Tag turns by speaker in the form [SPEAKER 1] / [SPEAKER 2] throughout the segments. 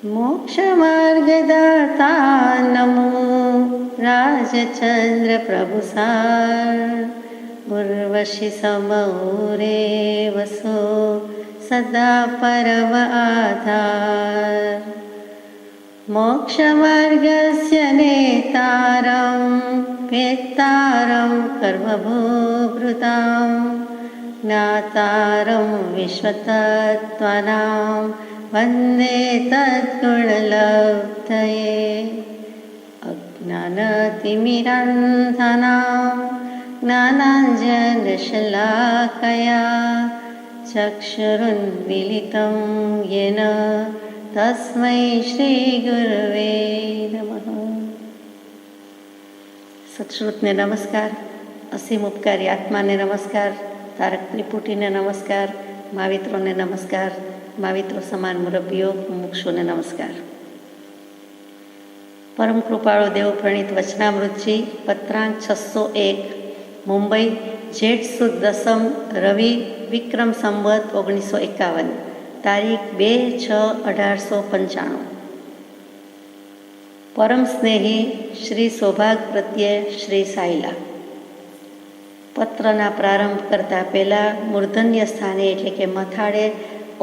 [SPEAKER 1] मोक्षमार्गदाता नमो राजचंद्र प्रभुसार उर्वशी समौरे वसो सदा परम आधार मोक्षमार्गस्य नेतारं वेत्तारं कर्मभूभृतां ज्ञातारं विश्वतत्त्वानां वन्दे तद्गुणलब्धये अज्ञानतिमिरान्धनां ज्ञानाञ्जनशलाकया चक्षुरुन्मीलितं येन तस्मै श्रीगुरुवे नमः। सत्श्रुतने नमस्कार, असीम उपकारी आत्माने नमस्कार, तारक त्रिपुटीने नमस्कार, महावित्रोने नमस्कार, महाविત્રો સમાન મુરબ્બીઓ મુમુક્ષુને નમસ્કાર। પરમ કૃપાળુ દેવ પ્રણીત વચનામૃતજી પત્રાંક 601 મુંબઈ જેઠ સુદ દસમ રવિ વિક્રમ સંવત 1951 તારીખ 2/6/1895। પરમ સ્નેહી શ્રી સૌભાગ પ્રત્યે શ્રી સાઈલા। પત્રના પ્રારંભ કરતા પહેલાં મૂર્ધન્ય સ્થાને એટલે કે મથાળે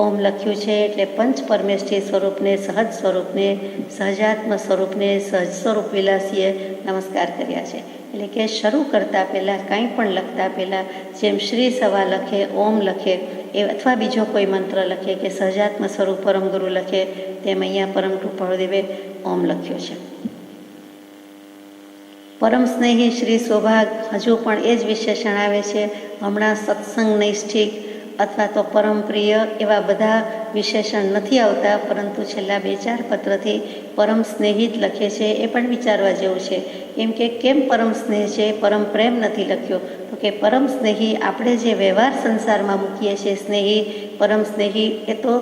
[SPEAKER 1] ઓમ લખ્યું છે, એટલે પંચ પરમેષ્ઠી સ્વરૂપને, સહજ સ્વરૂપને, સહજાત્મ સ્વરૂપને, સહજ સ્વરૂપ વિલાસીએ નમસ્કાર કર્યા છે। એટલે કે શરૂ કરતાં પહેલાં કાંઈ પણ લખતા પહેલાં જેમ શ્રી સવા લખે, ઓમ લખે એ અથવા બીજો કોઈ મંત્ર લખે કે સહજાત્મ સ્વરૂપ પરમ ગુરુ લખે, તેમ અહીંયા પરમ કૃપાળુદેવે ઓમ લખ્યો છે। પરમ સ્નેહી શ્રી સૌભાગ હજુ પણ એ જ વિશેષણ આવે છે। હમણાં સત્સંગ નૈષ્ઠિક અથવા તો પરમ પ્રિય એવા બધા વિશેષણ નથી આવતા, પરંતુ છેલ્લા 2-4 પત્રથી પરમ સ્નેહી જ લખે છે। એ પણ વિચારવા જેવું છે, કેમ પરમ સ્નેહ છે, પરમ પ્રેમ નથી લખ્યો? તો કે પરમ સ્નેહી આપણે જે વ્યવહાર સંસારમાં મૂકીએ છીએ સ્નેહી, પરમ સ્નેહી એ તો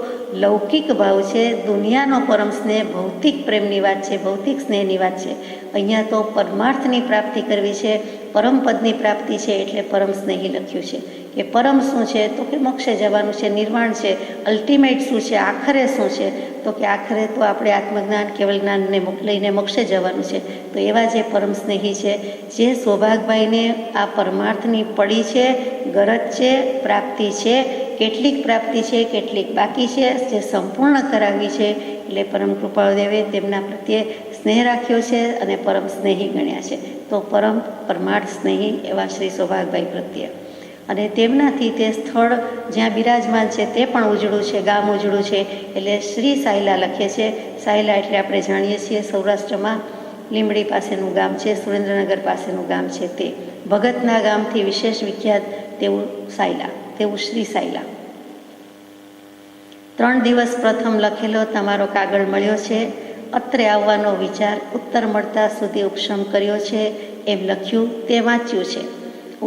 [SPEAKER 1] લૌકિક ભાવ છે। દુનિયાનો પરમ સ્નેહ ભૌતિક પ્રેમની વાત છે, ભૌતિક સ્નેહની વાત છે। અહીંયા તો પરમાર્થની પ્રાપ્તિ કરવી છે, પરમપદની પ્રાપ્તિ છે, એટલે પરમ સ્નેહી લખ્યું છે। કે પરમ શું છે? તો કે મોક્ષે જવાનું છે, નિર્વાણ છે, અલ્ટિમેટ શું છે, આખરે શું છે? તો કે આખરે તો આપણે આત્મજ્ઞાન કેવલ જ્ઞાનને લઈને મોક્ષે જવાનું છે। તો એવા જે પરમ સ્નેહી છે, જે સૌભાગભાઈને આ પરમાર્થની પડી છે, ગરજ છે, પ્રાપ્તિ છે, કેટલીક પ્રાપ્તિ છે, કેટલીક બાકી છે, જે સંપૂર્ણ કરાવી છે, એટલે પરમ કૃપાળુદેવે તેમના પ્રત્યે સ્નેહ રાખ્યો છે અને પરમ સ્નેહી ગણ્યા છે। તો પરમાર્થ સ્નેહી એવા શ્રી સૌભાગભાઈ પ્રત્યે, અને તેમનાથી તે સ્થળ જ્યાં બિરાજમાન છે તે પણ ઉજળું છે, ગામ ઉજળું છે, એટલે શ્રી સાઈલા લખે છે। સાઈલા એટલે આપણે જાણીએ છીએ સૌરાષ્ટ્રમાં લીંબડી પાસેનું ગામ છે, સુરેન્દ્રનગર પાસેનું ગામ છે, તે ભગતના ગામથી વિશેષ વિખ્યાત તેવું સાઈલા, તેવું શ્રી સાઈલા। 3 દિવસ પ્રથમ લખેલો તમારો કાગળ મળ્યો છે, અત્રે આવવાનો વિચાર ઉત્તર મળતા સુધી ઉપશમ કર્યો છે, એમ લખ્યું તે વાંચ્યું છે।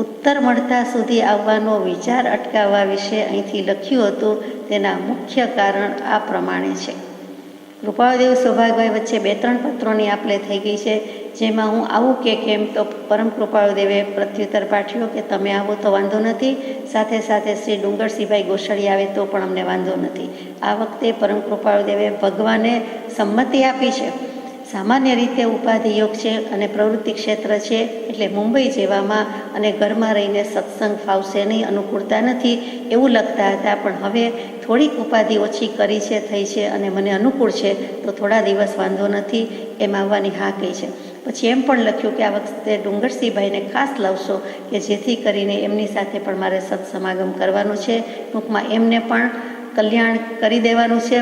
[SPEAKER 1] ઉત્તર મળતા સુધી આવવાનો વિચાર અટકાવવા વિશે અહીંથી લખ્યું હતું, તેના મુખ્ય કારણ આ પ્રમાણે છે। કૃપાળુદેવ સૌભાગભાઈ વચ્ચે 2-3 પત્રોની આપલે થઈ ગઈ છે, જેમાં હું આવું કે કેમ, તો પરમ કૃપાળુદેવે પ્રત્યુત્તર પાઠવ્યો કે તમે આવો તો વાંધો નથી, સાથે સાથે શ્રી ડુંગરસિંહભાઈ ગોસળી આવે તો પણ અમને વાંધો નથી। આ વખતે પરમ કૃપાળુદેવે ભગવાને સંમતિ આપી છે। સામાન્ય રીતે ઉપાધિ યોગ છે અને પ્રવૃત્તિ ક્ષેત્ર છે, એટલે મુંબઈ જેવામાં અને ઘરમાં રહીને સત્સંગ ફાવશે નહીં, અનુકૂળતા નથી એવું લખતા હતા, પણ હવે થોડીક ઉપાધિ ઓછી કરી છે, થઈ છે અને મને અનુકૂળ છે, તો થોડા દિવસ વાંધો નથી એમ આવવાની હા કહી છે। પછી એમ પણ લખ્યું કે આ વખતે ડુંગરસિંહભાઈને ખાસ લાવશો કે જેથી કરીને એમની સાથે પણ મારે સત્સમાગમ કરવાનું છે, ટૂંકમાં એમને પણ કલ્યાણ કરી દેવાનું છે,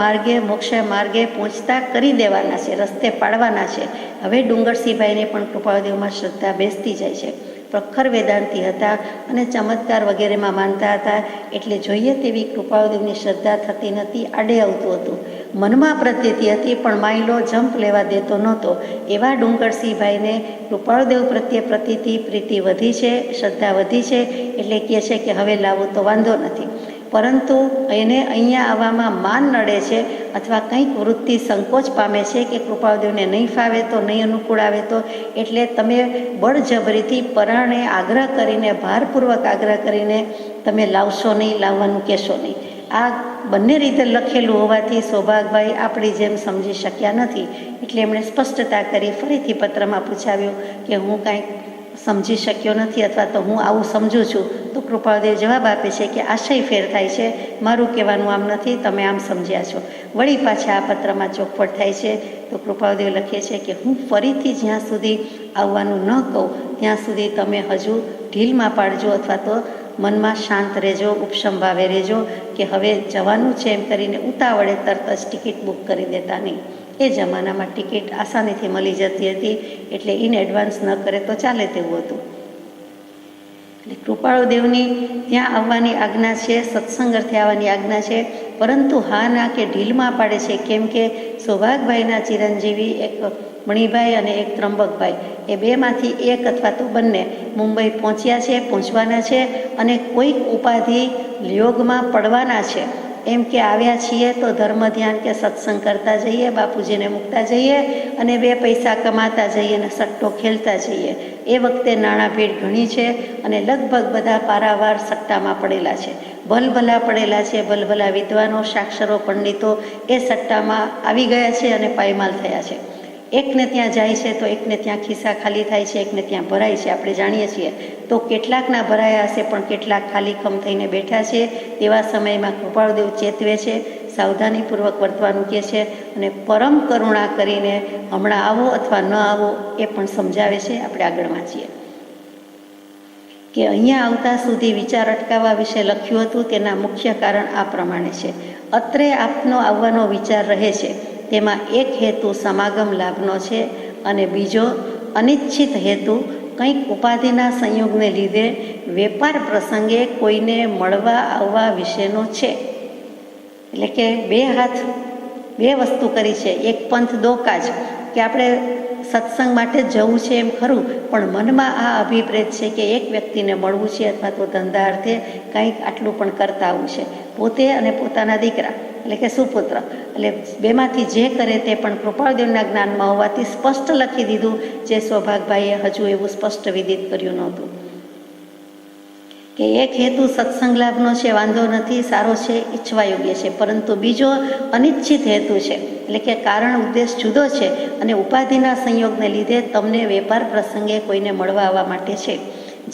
[SPEAKER 1] માર્ગે મોક્ષ માર્ગે પહોંચતા કરી દેવાના છે, રસ્તે પાડવાના છે। હવે ડુંગરસિંહભાઈને પણ કૃપાળુદેવમાં શ્રદ્ધા બેસતી જાય છે। પ્રખર વેદાંતી હતા અને ચમત્કાર વગેરેમાં માનતા હતા, એટલે જોઈએ તેવી કૃપાળુદેવની શ્રદ્ધા થતી નથી, આડે આવતું હતું। મનમાં પ્રતીતિ હતી પણ માયલો જંપ લેવા દેતો નહોતો। એવા ડુંગરસિંહભાઈને કૃપાળુદેવ પ્રત્યે પ્રીતિ વધી છે, શ્રદ્ધા વધી છે, એટલે કહે છે કે હવે લાવું તો વાંધો નથી। પરંતુ એને અહીંયા આવવામાં માન નડે છે અથવા કંઈક વૃત્તિ સંકોચ પામે છે કે કૃપાળુદેવને નહીં ફાવે તો, નહીં અનુકૂળ આવે તો, એટલે તમે બળજબરીથી પરાણે આગ્રહ કરીને, ભારપૂર્વક આગ્રહ કરીને તમે લાવશો નહીં, લાવવાનું કહેશો નહીં। આ બંને રીતે લખેલું હોવાથી સૌભાગભાઈ આપણી જેમ સમજી શક્યા નથી, એટલે એમણે સ્પષ્ટતા કરી ફરીથી પત્રમાં પૂછાવ્યું કે હું કાંઈક સમજી શક્યો નથી અથવા તો હું આવું સમજું છું. તો કૃપાળદેવ જવાબ આપે છે કે આશય ફેર થાય છે, મારું કહેવાનું આમ નથી, તમે આમ સમજ્યા છો. વળી પાછા આ પત્રમાં ચોખવટ થાય છે. તો કૃપાળદેવ લખે છે કે હું ફરીથી જ્યાં સુધી આવવાનું ન કહું ત્યાં સુધી તમે હજુ ઢીલમાં પાડજો અથવા તો મનમાં શાંત રહેજો, ઉપશમ ભાવે રહેજો કે હવે જવાનું છે એમ કરીને ઉતાવળે તરત જ ટિકિટ બુક કરી દેતા નહીં. એ જમાનામાં ટિકિટ આસાનીથી મળી જતી હતી, એટલે ઇન એડવાન્સ ન કરે તો ચાલે તેવું હતું. એટલે કૃપાળુદેવની ત્યાં આવવાની આજ્ઞા છે, સત્સંગ અર્થે આવવાની આજ્ઞા છે, પરંતુ હા ના કે ઢીલમાં પાડે છે. કેમ કે સૌભાગભાઈના ચિરંજીવી એક મણિભાઈ અને એક ત્રંબકભાઈ, એ બેમાંથી એક અથવા તો બંને મુંબઈ પહોંચવાના છે અને કોઈક ઉપાધિ યોગમાં પડવાના છે. એમ કે આવ્યા છીએ તો ધર્મ ધ્યાન કે સત્સંગ કરતા જઈએ, બાપુજીને મૂકતા જઈએ અને 2 પૈસા કમાતા જઈએ અને સટ્ટો ખેલતા જઈએ. એ વખતે નાણાં ભીડ ઘણી છે અને લગભગ બધા પારાવાર સટ્ટામાં પડેલા છે, ભલભલા પડેલા છે. ભલભલા વિદ્વાનો, સાક્ષરો, પંડિતો એ સટ્ટામાં આવી ગયા છે અને પાયમાલ થયા છે. એકને ત્યાં જાય છે તો એકને ત્યાં ખિસ્સા ખાલી થાય છે, એકને ત્યાં ભરાય છે, આપણે જાણીએ છીએ. તો કેટલાકના ભરાયા હશે પણ કેટલાક ખાલી ખમ થઈને બેઠા છે. તેવા સમયમાં કૃપાળુદેવ ચેતવે છે, સાવધાનીપૂર્વક વર્તવાનું કહે છે અને પરમ કરુણા કરીને હમણાં આવો અથવા ન આવો એ પણ સમજાવે છે. આપણે આગળ વાંચીએ કે અહીંયા આવતા સુધી વિચાર અટકાવવા વિશે લખ્યું હતું. તેના મુખ્ય કારણ આ પ્રમાણે છે. અત્રે આપનો આવવાનો વિચાર રહે છે, તેમાં એક હેતુ સમાગમ લાભનો છે અને બીજો અનિચ્છિત હેતુ કંઈક ઉપાધિના સંયોગને લીધે વેપાર પ્રસંગે કોઈને મળવા આવવા વિશેનો છે. એટલે કે 2 હાથ 2 વસ્તુ કરી છે. એક પંથ દો કાજ, કે આપણે સત્સંગ માટે જવું છે એમ ખરું, પણ મનમાં આ અભિપ્રેત છે કે એક વ્યક્તિને મળવું છે અથવા તો ધંધા અર્થે કંઈક આટલું પણ કરતા આવવું છે, પોતે અને પોતાના દીકરા એટલે કે સુપુત્ર. એટલે બેમાંથી જે કરે તે પણ કૃપાળદેવના જ્ઞાનમાં હોવાથી સ્પષ્ટ લખી દીધું, જે સૌભાગભાઈએ હજુ એવું સ્પષ્ટ વિદિત કર્યું નહોતું. કે એક હેતુ સત્સંગ લાભનો છે, વાંધો નથી, સારો છે, ઈચ્છવા યોગ્ય છે, પરંતુ બીજો અનિચ્છિત હેતુ છે. એટલે કે કારણ ઉદ્દેશ જુદો છે અને ઉપાધિના સંયોગને લીધે તમને વેપાર પ્રસંગે કોઈને મળવા આવવા માટે છે.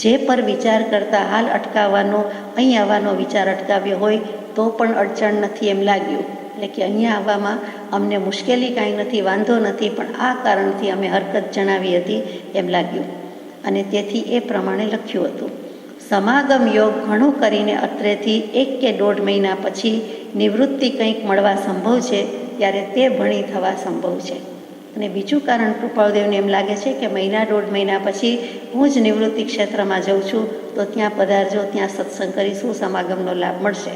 [SPEAKER 1] જે પર વિચાર કરતા હાલ અટકાવવાનો, અહીં આવવાનો વિચાર અટકાવ્યો હોય તો પણ અડચણ નથી એમ લાગ્યું. એટલે કે અહીંયા આવવામાં અમને મુશ્કેલી કાંઈ નથી, વાંધો નથી, પણ આ કારણથી અમે હરકત જણાવી હતી એમ લાગ્યું અને તેથી એ પ્રમાણે લખ્યું હતું. સમાગમ યોગ ઘણું કરીને અત્રેથી 1 કે 1.5 મહિના પછી નિવૃત્તિ કંઈક મળવા સંભવ છે, ત્યારે તે ભણી થવા સંભવ છે. અને બીજું કારણ કૃપાળુદેવને એમ લાગે છે કે 1.5 મહિના પછી હું જ નિવૃત્તિ ક્ષેત્રમાં જાઉં છું, તો ત્યાં પધારજો, ત્યાં સત્સંગ કરીશું, સમાગમનો લાભ મળશે.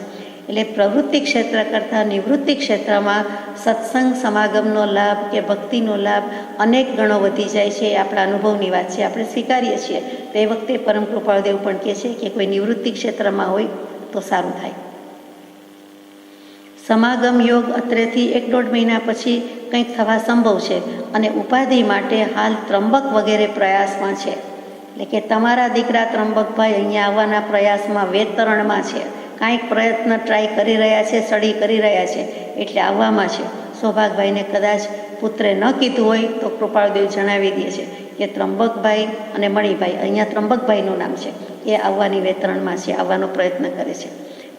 [SPEAKER 1] એટલે પ્રવૃત્તિ ક્ષેત્ર કરતાં નિવૃત્તિ ક્ષેત્રમાં સત્સંગ સમાગમનો લાભ કે ભક્તિનો લાભ અનેક ગણો વધી જાય છે. એ આપણા અનુભવની વાત છે, આપણે સ્વીકારીએ છીએ. તો એ વખતે પરમ કૃપાળુદેવ પણ કહે છે કે કોઈ નિવૃત્તિ ક્ષેત્રમાં હોય તો સારું થાય. સમાગમ યોગ અત્રેથી 1-1.5 મહિના પછી કંઈક થવા સંભવ છે અને ઉપાધિ માટે હાલ ત્રંબક વગેરે પ્રયાસમાં છે. એટલે કે તમારા દીકરા ત્રંબકભાઈ અહીંયા આવવાના પ્રયાસમાં વેતરણમાં છે, કાંઈક પ્રયત્ન ટ્રાય કરી રહ્યા છે, સ્ટડી કરી રહ્યા છે, એટલે આવવામાં છે. સૌભાગભાઈને કદાચ પુત્રે ન કીધું હોય તો કૃપાળુદેવ જણાવી દે છે કે ત્રંબકભાઈ અને મણિભાઈ, અહીંયા ત્રંબકભાઈનું નામ છે, એ આવવાની વેતરણમાં છે, આવવાનો પ્રયત્ન કરે છે.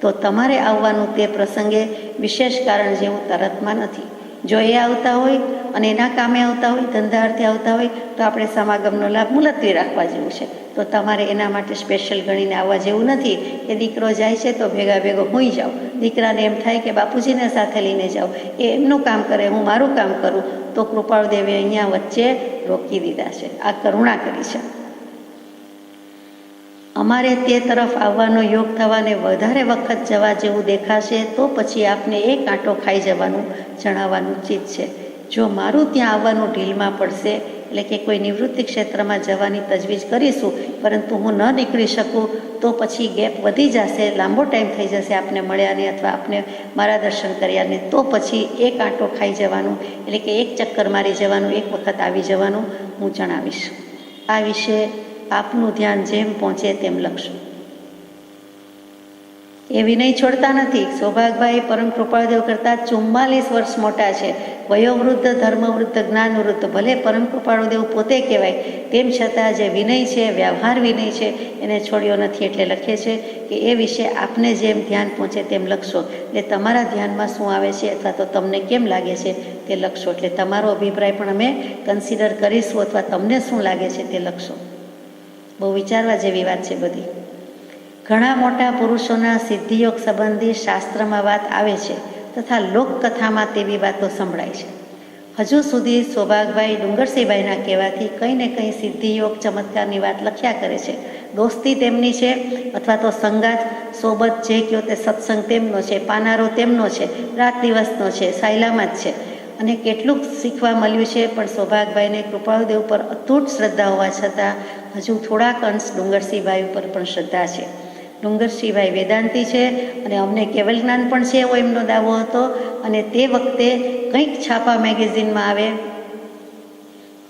[SPEAKER 1] તો તમારે આવવાનું તે પ્રસંગે વિશેષ કારણ જેવું તરતમાં નથી. જો એ આવતા હોય અને એના કામે આવતા હોય, ધંધા અર્થે આવતા હોય, તો આપણે સમાગમનો લાભ મુલતવી રાખવા જેવું છે. તો તમારે એના માટે સ્પેશિયલ ગણીને આવવા જેવું નથી. એ દીકરો જાય છે તો ભેગો હોઈ જાઓ. દીકરાને એમ થાય કે બાપુજીને સાથે લઈને જાઓ, એ એમનું કામ કરે, હું મારું કામ કરું. તો કૃપાળુદેવે અહીંયા વચ્ચે રોકી દીધા છે, આ કરુણા કરી છે. અમારે તે તરફ આવવાનો યોગ થવાને વધારે વખત જવા જેવું દેખાશે તો પછી આપને એક આંટો ખાઈ જવાનું જણાવવાનું ચિત્ત છે. જો મારું ત્યાં આવવાનું ઢીલમાં પડશે, એટલે કે કોઈ નિવૃત્તિ ક્ષેત્રમાં જવાની તજવીજ કરીશું, પરંતુ હું ન નીકળી શકું તો પછી ગેપ વધી જશે, લાંબો ટાઈમ થઈ જશે આપને મળ્યાને અથવા આપને મારા દર્શન કર્યાને, તો પછી એક આંટો ખાઈ જવાનું, એટલે કે એક ચક્કર મારી જવાનું, એક વખત આવી જવાનું હું જણાવીશ. આ વિશે આપનું ધ્યાન જેમ પહોંચે તેમ લખશું. એ વિનય છોડતા નથી. સૌભાગભાઈ પરમ કૃપાળુદેવ કરતાં 44 વર્ષ મોટા છે. વયોવૃદ્ધ, ધર્મવૃદ્ધ, જ્ઞાનવૃદ્ધ, ભલે પરમ કૃપાળુદેવ પોતે કહેવાય, તેમ છતાં જે વિનય છે, વ્યવહાર વિનય છે, એને છોડ્યો નથી. એટલે લખે છે કે એ વિશે આપને જેમ ધ્યાન પહોંચે તેમ લખશો. એટલે તમારા ધ્યાનમાં શું આવે છે અથવા તો તમને કેમ લાગે છે તે લખશો. એટલે તમારો અભિપ્રાય પણ અમે કન્સિડર કરીશું અથવા તમને શું લાગે છે તે લખશો. બહુ વિચારવા જેવી વાત છે બધી. ઘણા મોટા પુરુષોના સિદ્ધિયોગ સંબંધી શાસ્ત્રમાં વાત આવે છે તથા લોકકથામાં તેવી વાતો સંભળાય છે. હજુ સુધી સૌભાગભાઈ ડુંગરસિંહભાઈના કહેવાથી કંઈ ને કંઈ સિદ્ધિયોગ ચમત્કારની વાત લખ્યા કરે છે. દોસ્તી તેમની છે અથવા તો સંગાત સોબત જે કહો તે સત્સંગ તેમનો છે, પાનારો તેમનો છે, રાત દિવસનો છે, સાયલામાં જ છે. અને કેટલુંક શીખવા મળ્યું છે. પણ સૌભાગભાઈને કૃપાળુદેવ પર અતૂટ શ્રદ્ધા હોવા છતાં હજુ થોડાક અંશ ડુંગરસિંહભાઈ ઉપર પણ શ્રદ્ધા છે. ડુંગરસિંહભાઈ વેદાંતી છે અને અમને કેવલ જ્ઞાન પણ છે એવો એમનો દાવો હતો. અને તે વખતે કંઈક છાપા મેગેઝિનમાં આવે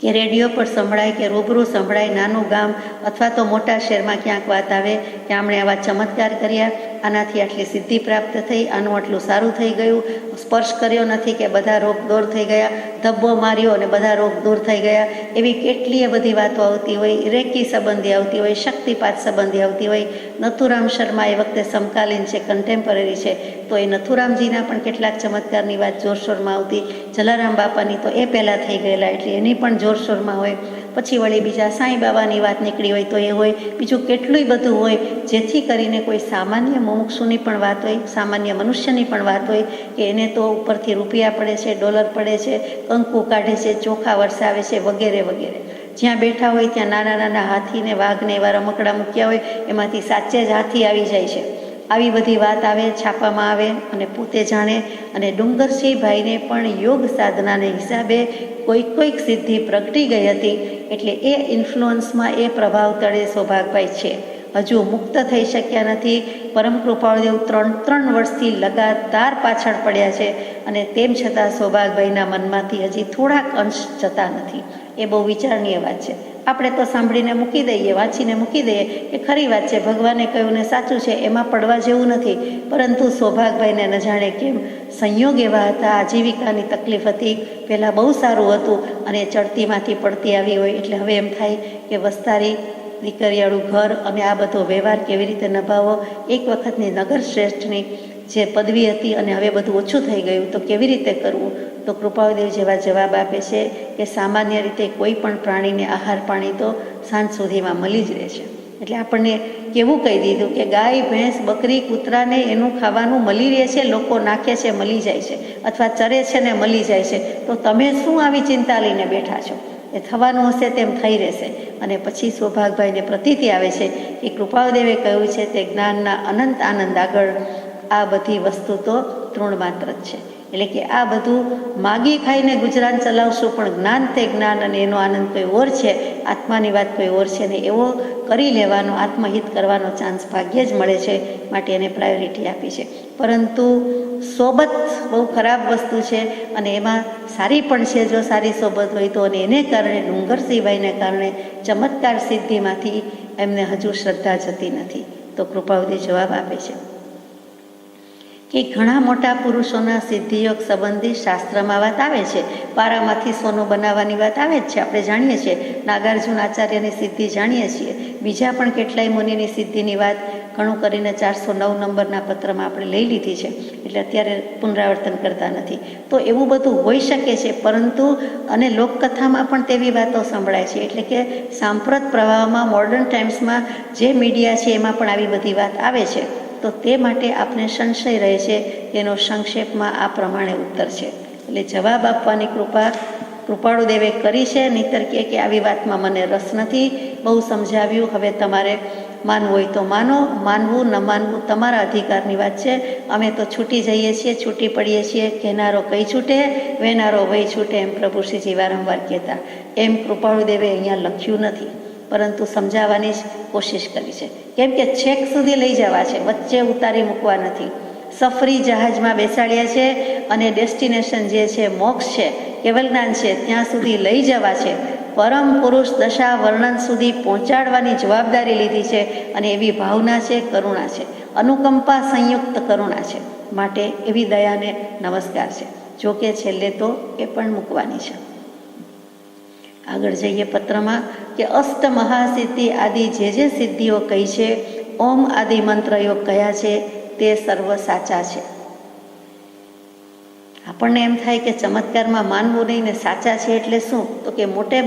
[SPEAKER 1] કે રેડિયો પર સંભળાય કે રૂબરૂ સંભળાય, નાનું ગામ અથવા તો મોટા શહેરમાં ક્યાંક વાત આવે કે આમણે આવા ચમત્કાર કર્યા, આનાથી આટલી સિદ્ધિ પ્રાપ્ત થઈ, આનું આટલું સારું થઈ ગયું, સ્પર્શ કર્યો નથી કે બધા રોગ દૂર થઈ ગયા, ધબ્બો માર્યો અને બધા રોગ દૂર થઈ ગયા, એવી કેટલીય બધી વાતો આવતી હોય. રેકી સંબંધી આવતી હોય, શક્તિપાત સંબંધી આવતી હોય. નથુરામ શર્મા એ વખતે સમકાલીન છે, કન્ટેમ્પરરી છે, તો એ નથુરામજીના પણ કેટલાક ચમત્કારની વાત જોરશોરમાં આવતી. જલારામ બાપાની તો એ પહેલાં થઈ ગયેલા એટલે એની પણ જોરશોરમાં હોય. પછી વળી બીજા સાંઈ બાબાની વાત નીકળી હોય તો એ હોય. બીજું કેટલુંય બધું હોય, જેથી કરીને કોઈ સામાન્ય મુમુક્ષુની પણ વાત હોય, સામાન્ય મનુષ્યની પણ વાત હોય કે એને તો ઉપરથી રૂપિયા પડે છે, ડોલર પડે છે, કંકુ કાઢે છે, ચોખા વરસાવે છે, વગેરે વગેરે. જ્યાં બેઠા હોય ત્યાં નાના નાના હાથીને વાઘને એવા રમકડા મૂક્યા હોય, એમાંથી સાચે જ હાથી આવી જાય છે. આવી બધી વાત આવે, છાપામાં આવે અને પોતે જાણે. અને ડુંગરસિંહભાઈને પણ યોગ સાધનાને હિસાબે કોઈક સિદ્ધિ પ્રગટી ગઈ હતી. એટલે એ ઇન્ફ્લુઅન્સમાં, એ પ્રભાવ તળે સૌભાગભાઈ છે. હજુ મુક્ત થઈ શક્યા નથી. પરમ કૃપાળુદેવ 3 વર્ષથી લગાતાર પાછળ પડ્યા છે અને તેમ છતાં સૌભાગભાઈના મનમાંથી હજી થોડાક અંશ જતા નથી. એ બહુ વિચારણીય વાત છે. આપણે તો સાંભળીને મૂકી દઈએ, વાંચીને મૂકી દઈએ કે ખરી વાત છે, ભગવાને કહ્યું ને સાચું છે, એમાં પડવા જેવું નથી. પરંતુ સૌભાગભાઈને ન જાણે કેમ સંયોગ એવા હતા, આજીવિકાની તકલીફ હતી, પહેલાં બહુ સારું હતું અને ચડતીમાંથી પડતી આવી હોય. એટલે હવે એમ થાય કે વસ્તારી દીકરીયાળું ઘર અને આ બધો વ્યવહાર કેવી રીતે નભાવો. એક વખતની નગર શ્રેષ્ઠની જે પદવી હતી અને હવે બધું ઓછું થઈ ગયું તો કેવી રીતે કરવું. તો કૃપાળુદેવ જેવા જવાબ આપે છે કે સામાન્ય રીતે કોઈ પણ પ્રાણીને આહાર પાણી તો સાંજ સુધીમાં મળી જ રહે છે. એટલે આપણને કેવું કહી દીધું કે ગાય, ભેંસ, બકરી, કૂતરાને એનું ખાવાનું મળી રહે છે, લોકો નાખે છે, મળી જાય છે, અથવા ચરે છે ને મળી જાય છે. તો તમે શું આવી ચિંતા લઈને બેઠા છો? એ થવાનું હશે તેમ થઈ રહેશે. અને પછી સૌભાગભાઈને પ્રતીતિ આવે છે કે કૃપાળુદેવે કહ્યું છે તે જ્ઞાનના અનંત આનંદ આગળ આ બધી વસ્તુ તો તૃણમાત્ર જ છે. એટલે કે આ બધું માગી ખાઈને ગુજરાન ચલાવશું, પણ જ્ઞાન તે જ્ઞાન અને એનો આનંદ કોઈ ઓર છે, આત્માની વાત કોઈ ઓર છે ને. એવો કરી લેવાનો, આત્મહિત કરવાનો ચાન્સ ભાગ્યે જ મળે છે. માટે એને પ્રાયોરિટી આપી છે. પરંતુ સોબત બહુ ખરાબ વસ્તુ છે અને એમાં સારી પણ છે જો સારી સોબત હોય તો. અને એને કારણે ડુંગરસિંહભાઈને કારણે ચમત્કાર સિદ્ધિમાંથી એમને હજુ શ્રદ્ધા જતી નથી. તો કૃપાળુદેવ જવાબ આપે છે કે ઘણા મોટા પુરુષોના સિદ્ધિયોગ સંબંધી શાસ્ત્રમાં વાત આવે છે. પારામાંથી સોનું બનાવવાની વાત આવે જ છે, આપણે જાણીએ છીએ. નાગાર્જુન આચાર્યની સિદ્ધિ જાણીએ છીએ. બીજા પણ કેટલાય મુનિની સિદ્ધિની વાત ઘણું કરીને 409 નંબરના પત્રમાં આપણે લઈ લીધી છે, એટલે અત્યારે પુનરાવર્તન કરતા નથી. તો એવું બધું હોઈ શકે છે. પરંતુ અને લોકકથામાં પણ તેવી વાતો સંભળાય છે. એટલે કે સાંપ્રત પ્રવાહમાં, મોડર્ન ટાઈમ્સમાં જે મીડિયા છે એમાં પણ આવી બધી વાત આવે છે. તો તે માટે આપને સંશય રહે છે. તેનો સંક્ષેપમાં આ પ્રમાણે ઉત્તર છે. એટલે જવાબ આપવાની કૃપાળુદેવે કરી છે. નહીંતર કે આવી વાતમાં મને રસ નથી, બહુ સમજાવ્યું, હવે તમારે માનવું હોય તો માનો, માનવું ન માનવું તમારા અધિકારની વાત છે. અમે તો છૂટી જઈએ છીએ, છૂટી પડીએ છીએ. કહેનારો કઈ છૂટે, વેનારો વહી છૂટે, એમ પ્રભુ શ્રીજી વારંવાર કહેતા. એમ કૃપાળુદેવે અહીંયા લખ્યું નથી, પરંતુ સમજાવવાની જ કોશિશ કરી છે. કેમ કે છેક સુધી લઈ જવા છે, વચ્ચે ઉતારી મૂકવા નથી. સફરી જહાજમાં બેસાડ્યા છે અને ડેસ્ટિનેશન જે છે, મોક્ષ છે, કેવલ જ્ઞાન છે, ત્યાં સુધી લઈ જવા છે. પરમ પુરુષ દશા વર્ણન સુધી પહોંચાડવાની જવાબદારી લીધી છે અને એવી ભાવના છે, કરુણા છે. અનુકંપા સંયુક્ત કરુણા છે, માટે એવી દયાને નમસ્કાર છે. જો કે છેલ્લે તો એ પણ મૂકવાની છે. આગળ જઈએ પત્રમાં કે અષ્ટ મહાસિદ્ધિ આદિ જે સિદ્ધિઓ કહી છે, ઓમ આદિ મંત્રયોગ કયા છે તે સર્વ સાચા છે. આપણને એમ થાય કે ચમત્કારમાં માનવું નહીં ને સાચા છે એટલે શું? તો કે મોટે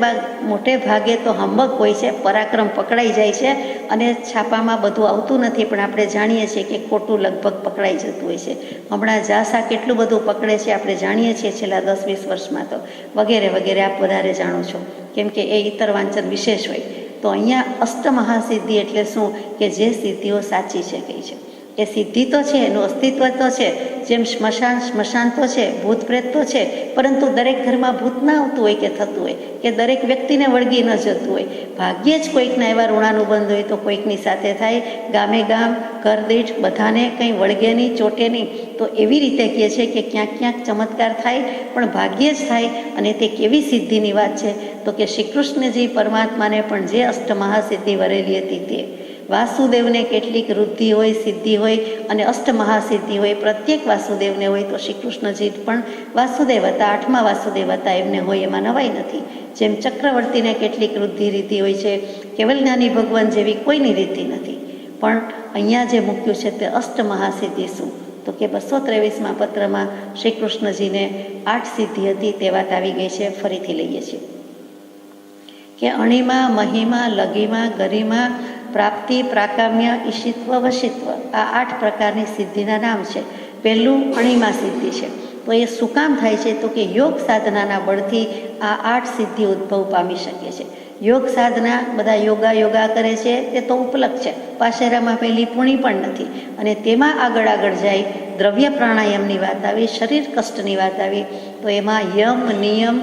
[SPEAKER 1] ભાગે તો હંબક હોય છે, પરાક્રમ પકડાઈ જાય છે અને છાપામાં બધું આવતું નથી, પણ આપણે જાણીએ છીએ કે ખોટું લગભગ પકડાઈ જતું હોય છે. હમણાં જાસા કેટલું બધું પકડે છે આપણે જાણીએ છીએ છેલ્લા 10-20 વર્ષમાં તો, વગેરે વગેરે આપ વધારે જાણો છો, કેમ કે એ ઇતર વાંચન વિશેષ હોય. તો અહીંયા અષ્ટમહાસિદ્ધિ એટલે શું? કે જે સિદ્ધિઓ સાચી છે કહી છે. એ સિદ્ધિ તો છે, એનું અસ્તિત્વ તો છે, જેમ સ્મશાન તો છે, ભૂત પ્રેત તો છે, પરંતુ દરેક ઘરમાં ભૂત ના આવતું હોય કે થતું હોય, કે દરેક વ્યક્તિને વળગી ન જતું હોય. ભાગ્યે જ કોઈકના એવા ઋણાનુબંધ હોય તો કોઈકની સાથે થાય. ગામે ગામ, ઘર દીઠ બધાને કંઈ વળગે નહીં, ચોટે નહીં. તો એવી રીતે કહે છે કે ક્યાંક ચમત્કાર થાય, પણ ભાગ્યે જ થાય. અને તે કેવી સિદ્ધિની વાત છે? તો કે શ્રી કૃષ્ણજી પરમાત્માને પણ જે અષ્ટમહાસિદ્ધિ વરેલી હતી તે વાસુદેવને કેટલીક વૃદ્ધિ હોય, સિદ્ધિ હોય અને અષ્ટમહાસિદ્ધિ હોય. પ્રત્યેક વાસુદેવને હોય તો શ્રી કૃષ્ણજી પણ વાસુદેવ હતા, 8મા વાસુદેવ હતા, એમને હોય, એમાં નવાઈ નથી. જેમ ચક્રવર્તીને કેટલીક વૃદ્ધિ રીતિ હોય છે, કેવલ જ્ઞાની ભગવાન જેવી કોઈની રીતિ નથી. પણ અહીંયા જે મૂક્યું છે તે અષ્ટમહાસિદ્ધિ શું? તો કે 223મા પત્રમાં શ્રી કૃષ્ણજીને 8 સિદ્ધિ હતી તે વાત આવી ગઈ છે. ફરીથી લઈએ છીએ કે અણિમા, મહિમા, લઘિમા, ગરિમા, પ્રાપ્તિ, પ્રાકામ્ય, ઈશિત્વ, વશિત્વ, આ 8 પ્રકારની સિદ્ધિના નામ છે. પહેલું અણિમા સિદ્ધિ છે. તો એ શું કામ થાય છે? તો કે યોગ સાધનાના બળથી આ 8 સિદ્ધિ ઉદ્ભવ પામી શકે છે. યોગ સાધના બધા યોગા કરે છે તે તો ઉપલબ્ધ છે, પાશેરામાં પહેલી પૂણી પણ નથી. અને તેમાં આગળ જાય દ્રવ્ય પ્રાણાયામની વાત આવી, શરીર કષ્ટની વાત આવી, તો એમાં યમ, નિયમ,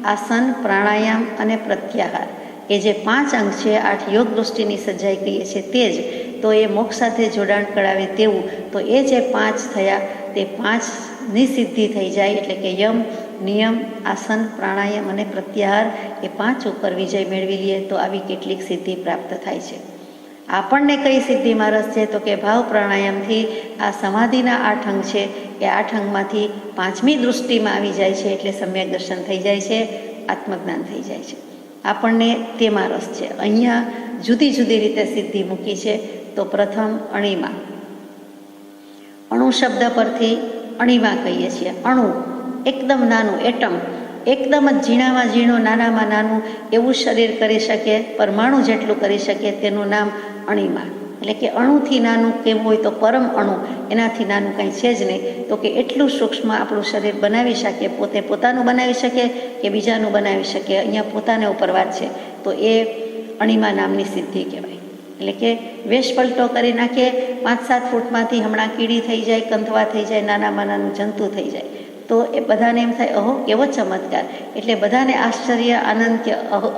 [SPEAKER 1] આસન, પ્રાણાયામ અને પ્રત્યાહાર, એ જે 5 અંગ છે, 8 યોગ દૃષ્ટિની સજ્જાઈ કહીએ છીએ તે જ, તો એ મોક્ષ સાથે જોડાણ કરાવે તેવું. તો એ જે 5 થયા તે 5ની સિદ્ધિ થઈ જાય. એટલે કે યમ, નિયમ, આસન, પ્રાણાયામ અને પ્રત્યાહાર, એ 5 ઉપર વિજય મેળવી લઈએ તો આવી કેટલીક સિદ્ધિ પ્રાપ્ત થાય છે. આપણને કઈ સિદ્ધિમાં રસ છે? તો કે ભાવ પ્રાણાયામથી આ સમાધિના 8 અંગ છે, એ 8 અંગમાંથી 5મી દૃષ્ટિમાં આવી જાય છે, એટલે સમ્યક દર્શન થઈ જાય છે, આત્મજ્ઞાન થઈ જાય છે. આપણને તેમાં રસ છે. અહીંયા જુદી જુદી રીતે સિદ્ધિ મૂકી છે. તો પ્રથમ અણિમા. અણુ શબ્દ પરથી અણિમા કહીએ છીએ. અણુ એકદમ નાનું, એટમ, એકદમ જ ઝીણામાં ઝીણું, નાનામાં નાનું એવું શરીર કરી શકે, પરમાણુ જેટલું કરી શકે, તેનું નામ અણિમા. એટલે કે અણુથી નાનું કેવું હોય તો પરમ અણુ, એનાથી નાનું કંઈ છે જ નહીં. તો કે એટલું સૂક્ષ્મ આપણું શરીર બનાવી શકીએ, પોતે પોતાનું બનાવી શકે કે બીજાનું બનાવી શકે. અહીંયા પોતાને ઉપર વાત છે, તો એ અણિમા નામની સિદ્ધિ કહેવાય. એટલે કે વેશ પલટો કરી નાખીએ, 5-7 ફૂટમાંથી હમણાં કીડી થઈ જાય, કંથવા થઈ જાય, નાનામાં નાનું જંતુ થઈ જાય, તો એ બધાને એમ થાય અહો કેવો ચમત્કાર. એટલે બધાને આશ્ચર્ય, આનંદ કે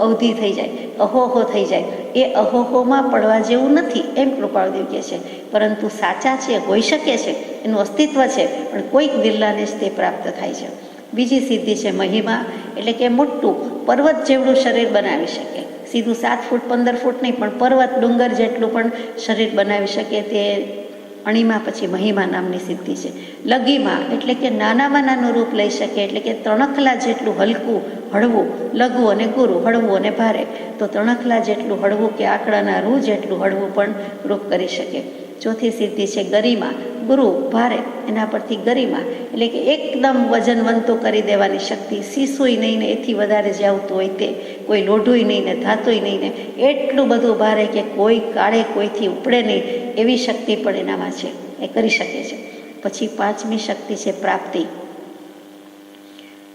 [SPEAKER 1] અવધિ થઈ જાય, અહોહો થઈ જાય. એ અહોહોમાં પડવા જેવું નથી એમ કૃપાળુદેવ કહે છે, પરંતુ સાચા છે, હોઈ શકે છે, એનું અસ્તિત્વ છે, પણ કોઈક બિરલાને જ તે પ્રાપ્ત થાય છે. બીજી સિદ્ધિ છે મહિમા. એટલે કે મોટું પર્વત જેવડું શરીર બનાવી શકે, સીધું 7 ફૂટ 15 ફૂટ નહીં, પણ પર્વત, ડુંગર જેટલું પણ શરીર બનાવી શકે, તે અણિમા પછી મહિમા નામની સિદ્ધિ છે. લઘિમા એટલે કે નાનામાં નાનું રૂપ લઈ શકે, એટલે કે તણખલા જેટલું હલકું, હળવું, લઘુ અને ગુરુ, હળવું અને ભારે. તો તણખલા જેટલું હળવું કે આંકડાના રૂ જેટલું હળવું પણ રૂપ કરી શકે. ચોથી સિદ્ધિ છે ગરિમા. ગુરુ ભારે, એના પરથી ગરિમા, એટલે કે એકદમ વજનવંતું કરી દેવાની શક્તિ. સીસુય નહીં ને એથી વધારે જે આવતું હોય તે, કોઈ લોઢુય નહીં ને ધાતુય નહીં ને એટલું બધું ભારે કે કોઈ કાળે કોઈથી ઉપડે નહીં, એવી શક્તિ પણ એનામાં છે, એ કરી શકે છે. પછી 5મી શક્તિ છે પ્રાપ્તિ.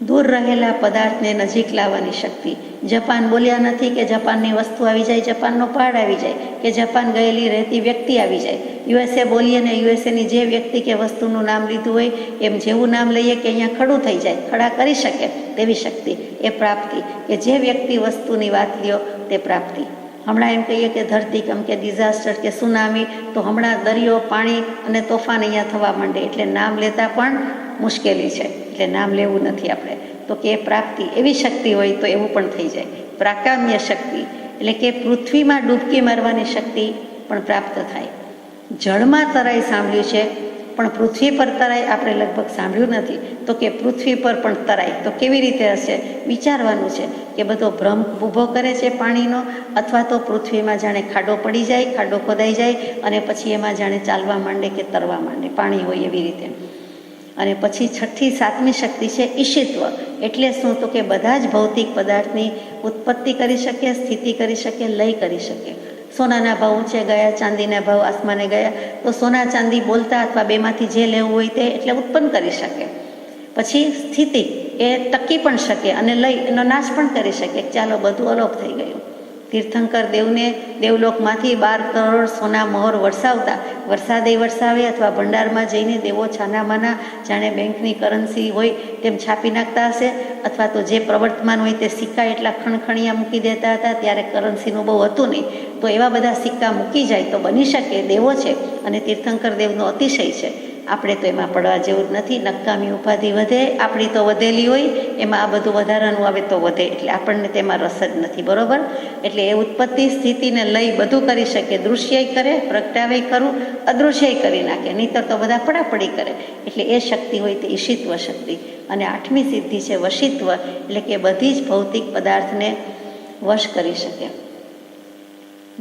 [SPEAKER 1] દૂર રહેલા પદાર્થને નજીક લાવવાની શક્તિ. જાપાન બોલ્યા નથી કે જાપાનની વસ્તુ આવી જાય, જાપાનનો પહાડ આવી જાય, કે જાપાન ગયેલી રહેતી વ્યક્તિ આવી જાય. USA બોલીએ ને યુએસએની જે વ્યક્તિ કે વસ્તુનું નામ લીધું હોય એમ જેવું નામ લઈએ કે અહીંયા ખડું થઈ જાય, ખડા કરી શકે તેવી શક્તિ, એ પ્રાપ્તિ. કે જે વ્યક્તિ વસ્તુની વાત લ્યો તે પ્રાપ્તિ. હમણાં એમ કહીએ કે ધરતીકંપ કે ડિઝાસ્ટર કે સુનામી, તો હમણાં દરિયો, પાણી અને તોફાન અહીંયા થવા માંડે, એટલે નામ લેતા પણ મુશ્કેલી છે, એટલે નામ લેવું નથી આપણે. તો કે પ્રાપ્તિ, એવી શક્તિ હોય તો એવું પણ થઈ જાય. પ્રાકામ્ય શક્તિ એટલે કે પૃથ્વીમાં ડૂબકી મારવાની શક્તિ પણ પ્રાપ્ત થાય. જળમાં તરાઈ સાંભળ્યું છે, પણ પૃથ્વી પર તરાઈ આપણે લગભગ સાંભળ્યું નથી. તો કે પૃથ્વી પર પણ તરાઈ તો કેવી રીતે હશે? વિચારવાનું છે કે બધો ભ્રમ ઊભો કરે છે પાણીનો, અથવા તો પૃથ્વીમાં જાણે ખાડો પડી જાય, ખાડો ખોદાઈ જાય અને પછી એમાં જાણે ચાલવા માંડે કે તરવા માંડે, પાણી હોય એવી રીતે. અને પછી છઠ્ઠી સાતમી શક્તિ છે ઈશિત્વ. એટલે શું? તો કે બધા જ ભૌતિક પદાર્થની ઉત્પત્તિ કરી શકે, સ્થિતિ કરી શકે, લય કરી શકે. સોનાના ભાવ ઊંચે ગયા, ચાંદીના ભાવ આસમાને ગયા, તો સોના ચાંદી બોલતા અથવા બેમાંથી જે લેવું હોય તે એટલે ઉત્પન્ન કરી શકે. પછી સ્થિતિ એ ટકી પણ શકે અને લય એનો નાશ પણ કરી શકે. ચાલો બધું અલોપ થઈ ગયું. તીર્થંકર દેવને દેવલોકમાંથી 12 કરોડ સોના મહોર વરસાવતા, વરસાદે વરસાવે અથવા ભંડારમાં જઈને દેવો છાનામાના જાણે બેંકની કરન્સી હોય તેમ છાપી નાખતા હશે, અથવા તો જે પ્રવર્તમાન હોય તે સિક્કા એટલા ખણખણિયા મૂકી દેતા હતા. ત્યારે કરન્સીનું બહુ હતું નહીં, તો એવા બધા સિક્કા મૂકી જાય તો બની શકે દેવો છે અને તીર્થંકર દેવનો અતિશય છે. આપણે તો એમાં પડવા જેવું જ નથી. નકામી ઉપાધિ વધે, આપણી તો વધેલી હોય, એમાં આ બધું વધારાનું આવે તો વધે, એટલે આપણને તેમાં રસ જ નથી. બરોબર? એટલે એ ઉત્પત્તિ, સ્થિતિને લઈ બધું કરી શકે. દૃશ્ય કરે, પ્રગટાવે ખરું, અદૃશ્ય કરી નાખે, નહીંતર તો બધા પડાપડી કરે. એટલે એ શક્તિ હોય તે ઈશિત્વ શક્તિ. અને 8મી સિદ્ધિ છે વશિત્વ, એટલે કે બધી જ ભૌતિક પદાર્થને વશ કરી શકે.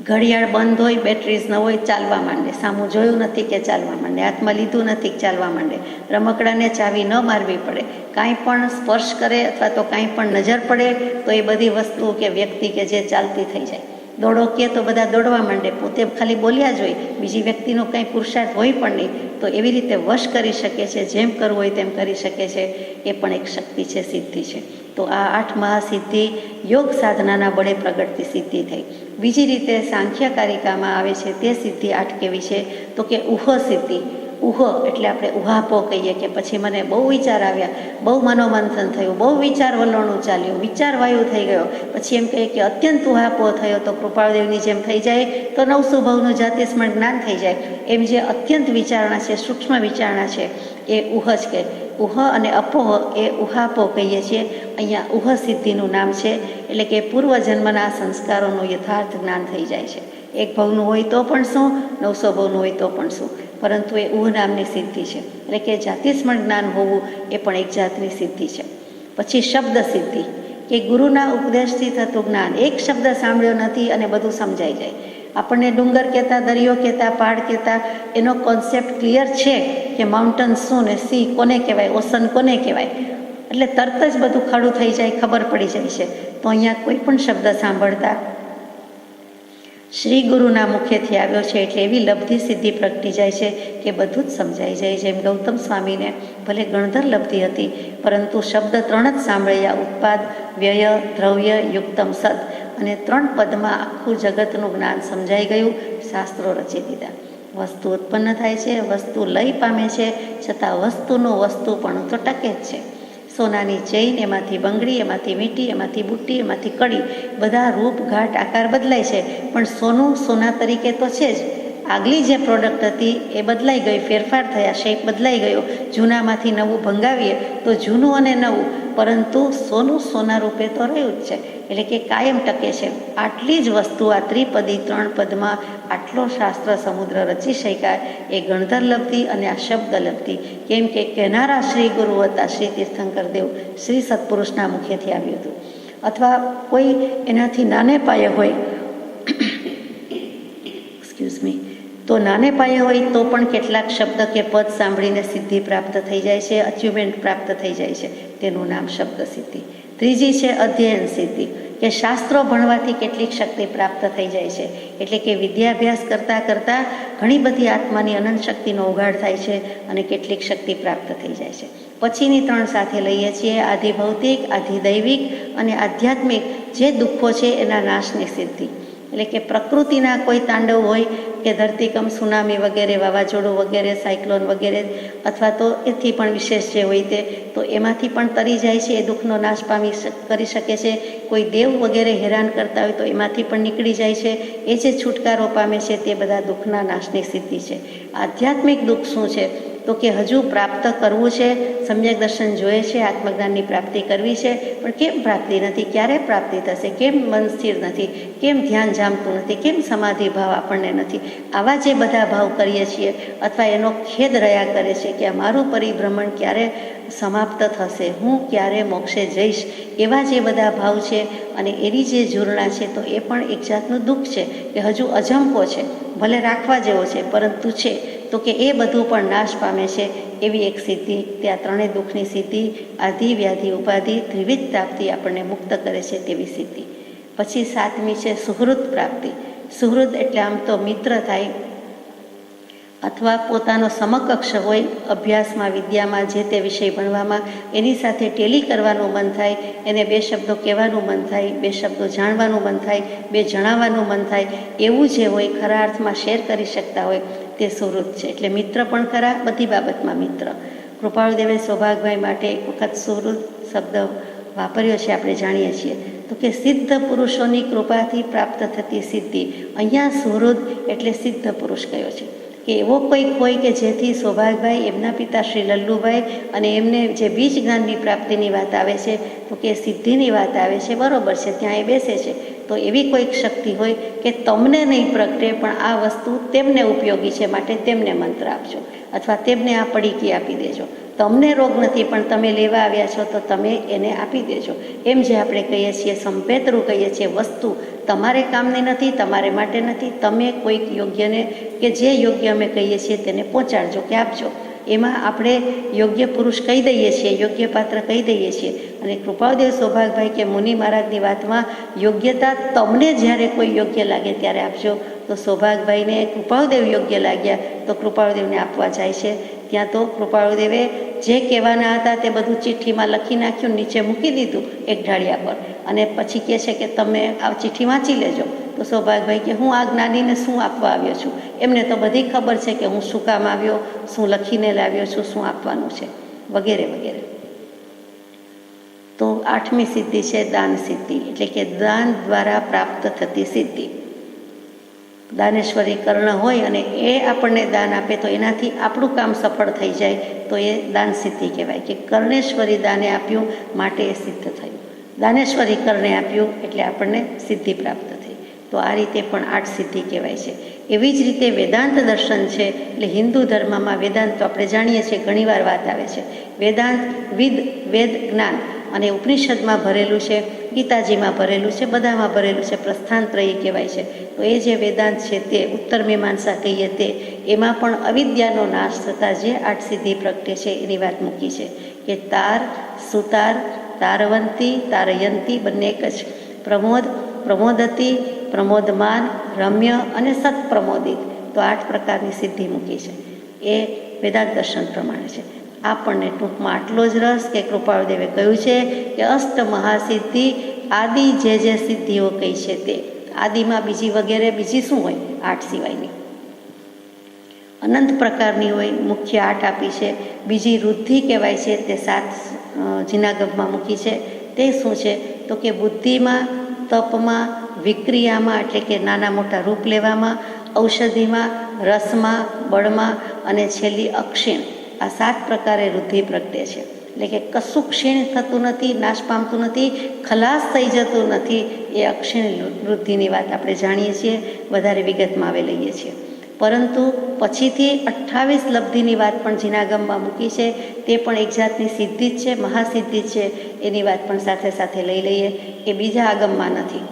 [SPEAKER 1] ઘડિયાળ બંધ હોય, બેટરીઝ ન હોય, ચાલવા માંડે. સામું જોયું નથી કે ચાલવા માંડે, હાથમાં લીધું નથી કે ચાલવા માંડે. રમકડાને ચાવી ન મારવી પડે, કાંઈ પણ સ્પર્શ કરે અથવા તો કાંઈ પણ નજર પડે તો એ બધી વસ્તુ કે વ્યક્તિ કે જે ચાલતી થઈ જાય. દોડો કે તો બધા દોડવા માંડે, પોતે ખાલી બોલ્યા જ હોય, બીજી વ્યક્તિનો કંઈ પુરુષાર્થ હોય પણ નહીં. તો એવી રીતે વશ કરી શકે છે, જેમ કરવું હોય તેમ કરી શકે છે. એ પણ એક શક્તિ છે, સિદ્ધિ છે. તો આ 8 મહાસિદ્ધિ યોગ સાધનાના બળે પ્રગટતી સિદ્ધિ થઈ. બીજી રીતે સાંખ્યકારિકામાં આવે છે તે સિદ્ધિ 8 કેવી છે? તો કે ઉહ સિદ્ધિ. ઉહ એટલે આપણે ઉહાપો કહીએ કે પછી મને બહુ વિચાર આવ્યા, બહુ મનોમંથન થયું, બહુ વિચાર વલણું ચાલ્યું, વિચાર વાયુ થઈ ગયો, પછી એમ કહીએ કે અત્યંત ઉહાપો થયો. તો કૃપાળદેવની જેમ થઈ જાય તો 900 ભાવનું જાતિસ્મરણ જ્ઞાન થઈ જાય. એમ જે અત્યંત વિચારણા છે, સૂક્ષ્મ વિચારણા છે, એ ઉહ જ કે. ઉહ અને અપોહ એ ઉહાપો કહીએ છીએ. અહીંયા ઉહ સિદ્ધિનું નામ છે, એટલે કે પૂર્વજન્મના સંસ્કારોનું યથાર્થ જ્ઞાન થઈ જાય છે. 1 ભાવનું હોય તો પણ શું, 900 ભાવનું હોય તો પણ શું, પરંતુ એ ઉહ નામની સિદ્ધિ છે. એટલે કે જાતિસ્મરણ જ્ઞાન હોવું એ પણ એક જાતની સિદ્ધિ છે. પછી શબ્દ સિદ્ધિ, કે ગુરુના ઉપદેશથી થતું જ્ઞાન. એક શબ્દ સાંભળ્યો નથી અને બધું સમજાઈ જાય. આપણને ડુંગર કહેતા, દરિયો કહેતા, પહાડ કહેતા, એનો કોન્સેપ્ટ ક્લિયર છે કે માઉન્ટન શું ને સી કોને કહેવાય, ઓશન કોને કહેવાય, એટલે તરત જ બધું ખડું થઈ જાય, ખબર પડી જાય છે. તો અહીંયા કોઈ પણ શબ્દ સાંભળતા શ્રી ગુરુના મુખેથી આવ્યો છે એટલે એવી લબ્ધિ સિદ્ધિ પ્રગટી જાય છે કે બધું જ સમજાઈ જાય. જેમ ગૌતમ સ્વામીને ભલે ગણધર લબ્ધિ હતી, પરંતુ શબ્દ 3 જ સાંભળ્યા: ઉત્પાદ, વ્યય, દ્રવ્ય, યુક્તમ, સદ. અને 3 પદમાં આખું જગતનું જ્ઞાન સમજાઈ ગયું. શાસ્ત્રો રચી દીધા. વસ્તુ ઉત્પન્ન થાય છે, વસ્તુ લય પામે છે, છતાં વસ્તુનું વસ્તુપણું તો ટકે જ છે. સોનાની ચેઇન, એમાંથી બંગડી, એમાંથી વીંટી, એમાંથી બુટ્ટી, એમાંથી કડી, બધા રૂપ, ઘાટ, આકાર બદલાય છે, પણ સોનું સોના તરીકે તો છે જ. આગલી જે પ્રોડક્ટ હતી એ બદલાઈ ગઈ, ફેરફાર થયા, શેપ બદલાઈ ગયો. જૂનામાંથી નવું ભંગાવીએ તો જૂનું અને નવું, પરંતુ સોનું સોના રૂપે તો રહ્યું જ છે. એટલે કે કાયમ ટકે છે. આટલી જ વસ્તુ આ ત્રિપદી 3 પદમાં આટલો શાસ્ત્ર સમુદ્ર રચી શક્યા એ ગણધર લબ્ધિ અને આ શબ્દ લબ્ધિ. કેમ કે કહેનારા શ્રી ગુરુ હતા શ્રી તીર્થંકર દેવ, શ્રી સત્પુરુષના મુખેથી આવ્યું હતું. અથવા કોઈ એનાથી નાને પાયે હોય, એક્સક્યુઝ મી, તો નાને પાયે હોય તો પણ કેટલાક શબ્દ કે પદ સાંભળીને સિદ્ધિ પ્રાપ્ત થઈ જાય છે, અચીવમેન્ટ પ્રાપ્ત થઈ જાય છે. તેનું નામ શબ્દ સિદ્ધિ. ત્રીજી છે અધ્યયન સિદ્ધિ, કે શાસ્ત્રો ભણવાથી કેટલીક શક્તિ પ્રાપ્ત થઈ જાય છે. એટલે કે વિદ્યાભ્યાસ કરતાં કરતાં ઘણી બધી આત્માની અનંત શક્તિનો ઉઘાડ થાય છે અને કેટલીક શક્તિ પ્રાપ્ત થઈ જાય છે. પછીની 3 સાથે લઈએ છીએ: આધિ ભૌતિક, આધિ દૈવિક અને આધ્યાત્મિક. જે દુઃખો છે એના નાશની સિદ્ધિ. એટલે કે પ્રકૃતિના કોઈ તાંડવ હોય કે ધરતીકંપ, સુનામી વગેરે, વાવાઝોડું વગેરે, સાયક્લોન વગેરે, અથવા તો એથી પણ વિશેષ જે હોય તે, તો એમાંથી પણ તરી જાય છે, એ દુઃખનો નાશ કરી શકે છે. કોઈ દેવ વગેરે હેરાન કરતા હોય તો એમાંથી પણ નીકળી જાય છે. એ જે છુટકારો પામે છે તે બધા દુઃખના નાશની સિદ્ધિ છે. આધ્યાત્મિક દુઃખ શું છે? તો કે હજુ પ્રાપ્ત કરવું છે, સમ્યક દર્શન જોઈએ છે, આત્મજ્ઞાનની પ્રાપ્તિ કરવી છે, પણ કેમ પ્રાપ્તિ નથી? ક્યારે પ્રાપ્તિ થશે? કેમ મન સ્થિર નથી? કેમ ધ્યાન જામતું નથી? કેમ સમાધિ ભાવ આપણને નથી? આવા જે બધા ભાવ કરીએ છીએ અથવા એનો ખેદ રહ્યા કરે છે કે આ મારું પરિભ્રમણ ક્યારે સમાપ્ત થશે, હું ક્યારે મોક્ષે જઈશ, એવા જે બધા ભાવ છે અને એની જે ઝૂરણા છે, તો એ પણ એક જાતનું દુઃખ છે કે હજુ અજંપો છે, ભલે રાખવા જેવો છે પરંતુ છે, તો કે એ બધું પણ નાશ પામે છે. એવી એક સિદ્ધિ, ત્યાં ત્રણેય દુઃખની સિદ્ધિ, આધિ વ્યાધિ ઉપાધિ ત્રિવિધ પ્રાપ્તિ આપણને મુક્ત કરે છે તેવી સિદ્ધિ. પછી સાતમી છે સુહૃદ પ્રાપ્તિ. સુહૃદ એટલે આમ તો મિત્ર થાય અથવા પોતાનો સમકક્ષ હોય, અભ્યાસમાં, વિદ્યામાં, જે તે વિષય ભણવામાં એની સાથે ટેલી કરવાનું મન થાય, એને બે શબ્દો કહેવાનું મન થાય, બે શબ્દો જાણવાનું મન થાય, બે જણાવવાનું મન થાય, એવું જે હોય, ખરા અર્થમાં શેર કરી શકતા હોય, તે સુહૃદ છે. એટલે મિત્ર પણ ખરા, બધી બાબતમાં મિત્ર. કૃપાળુદેવે સૌભાગભાઈ માટે એક વખત સુહૃદ શબ્દ વાપર્યો છે, આપણે જાણીએ છીએ. તો કે સિદ્ધ પુરુષોની કૃપાથી પ્રાપ્ત થતી સિદ્ધિ. અહીંયા સુહૃદ એટલે સિદ્ધ પુરુષ કયો છે કે એવો કોઈક હોય કે જેથી સૌભાગભાઈ, એમના પિતા શ્રી લલ્લુભાઈ અને એમને જે બીજ જ્ઞાનની પ્રાપ્તિની વાત આવે છે, તો કે સિદ્ધિની વાત આવે છે, બરાબર છે, ત્યાં એ બેસે છે, તો એવી કોઈક શક્તિ હોય કે તમને નહીં પ્રગટે પણ આ વસ્તુ તેમને ઉપયોગી છે, માટે તેમને મંત્ર આપજો અથવા તેમને આ પડીકી આપી દેજો. તમને રોગ નથી પણ તમે લેવા આવ્યા છો તો તમે એને આપી દેજો. એમ જે આપણે કહીએ છીએ, સંપેતરું કહીએ છીએ, વસ્તુ તમારે કામની નથી, તમારે માટે નથી, તમે કોઈક યોગ્યને કે જે યોગ્ય અમે કહીએ છીએ તેને પહોંચાડજો કે આપજો. એમાં આપણે યોગ્ય પુરુષ કહી દઈએ છીએ, યોગ્ય પાત્ર કહી દઈએ છીએ. અને કૃપાળુદેવ સૌભાગભાઈ કે મુનિ મહારાજની વાતમાં યોગ્યતા તમને જ્યારે કોઈ યોગ્ય લાગે ત્યારે આપજો. તો સૌભાગભાઈને કૃપાળુદેવ યોગ્ય લાગ્યા તો કૃપાળુદેવને આપવા જાય છે. ત્યાં તો કૃપાળુદેવે જે કહેવાના હતા તે બધું ચિઠ્ઠીમાં લખી નાખ્યું, નીચે મૂકી દીધું એક ઢાળિયા પર, અને પછી કહે છે કે તમે આ ચિઠ્ઠી વાંચી લેજો. તો સૌભાગભાઈ કે હું આ જ્ઞાનીને શું આપવા આવ્યો છું? એમને તો બધી ખબર છે કે હું શું કામ આવ્યો, શું લખીને લાવ્યો છું, શું આપવાનું છે, વગેરે વગેરે. તો આઠમી સિદ્ધિ છે દાન સિદ્ધિ, એટલે કે દાન દ્વારા પ્રાપ્ત થતી સિદ્ધિ. દાનેશ્વરી કર્ણ હોય અને એ આપણને દાન આપે તો એનાથી આપણું કામ સફળ થઈ જાય, તો એ દાન સિદ્ધિ કહેવાય કે કર્ણેશ્વરી દાને આપ્યું માટે એ સિદ્ધ થયું. દાનેશ્વરી કર્ણે આપ્યું એટલે આપણને સિદ્ધિ પ્રાપ્ત થઈ. તો આ રીતે પણ 8 સિદ્ધિ કહેવાય છે. એવી જ રીતે વેદાંત દર્શન છે, એટલે હિન્દુ ધર્મમાં વેદાંત તો આપણે જાણીએ છીએ, ઘણીવાર વાત આવે છે. વેદાંત વેદ જ્ઞાન અને ઉપનિષદમાં ભરેલું છે, ગીતાજીમાં ભરેલું છે, બધામાં ભરેલું છે, પ્રસ્થાનત્રયી કહેવાય છે. તો એ જે વેદાંત છે તે ઉત્તર મીમાંસા કહીએ તે, એમાં પણ અવિદ્યાનો નાશ થતાં જે 8 સિદ્ધિ પ્રગટે છે એની વાત મૂકી છે કે તાર, સુતાર, તારવંતી, તારયંતી બંને એક જ. પ્રમોદ, પ્રમોદતી, પ્રમોદમાન, રમ્ય અને સત્પ્રમોદિત. તો 8 પ્રકારની સિદ્ધિ મૂકી છે. એ વેદાંત દર્શન પ્રમાણે છે. આપણને ટૂંકમાં આટલો જ રસ કે કૃપાળુદેવે કહ્યું છે કે અષ્ટ મહાસિદ્ધિ આદિ જે સિદ્ધિઓ કહી છે તે. આદિમાં બીજી વગેરે બીજી શું હોય? 8 સિવાયની અનંત પ્રકારની હોય. મુખ્ય 8 આપી છે. બીજી વૃદ્ધિ કહેવાય છે તે 7 જીનાગમમાં મૂકી છે. તે શું છે? તો કે બુદ્ધિમાં, તપમાં, વિક્રિયામાં એટલે કે નાના મોટા રૂપ લેવામાં, ઔષધિમાં, રસમાં, બળમાં અને છેલ્લી અક્ષીણ. આ 7 પ્રકારે વૃદ્ધિ પ્રગટે છે. એટલે કે કશું ક્ષીણ થતું નથી, નાશ પામતું નથી, ખલાસ થઈ જતું નથી. એ અક્ષીણ વૃદ્ધિની વાત આપણે જાણીએ છીએ, વધારે વિગતમાં હવે લઈએ છીએ. પરંતુ પછીથી 28 લબ્ધિની વાત પણ જીનાગમમાં મૂકી છે. તે પણ એક જાતની સિદ્ધિ જ છે, મહાસિદ્ધિ છે. એની વાત પણ સાથે સાથે લઈ લઈએ. એ બીજા આગમમાં નથી.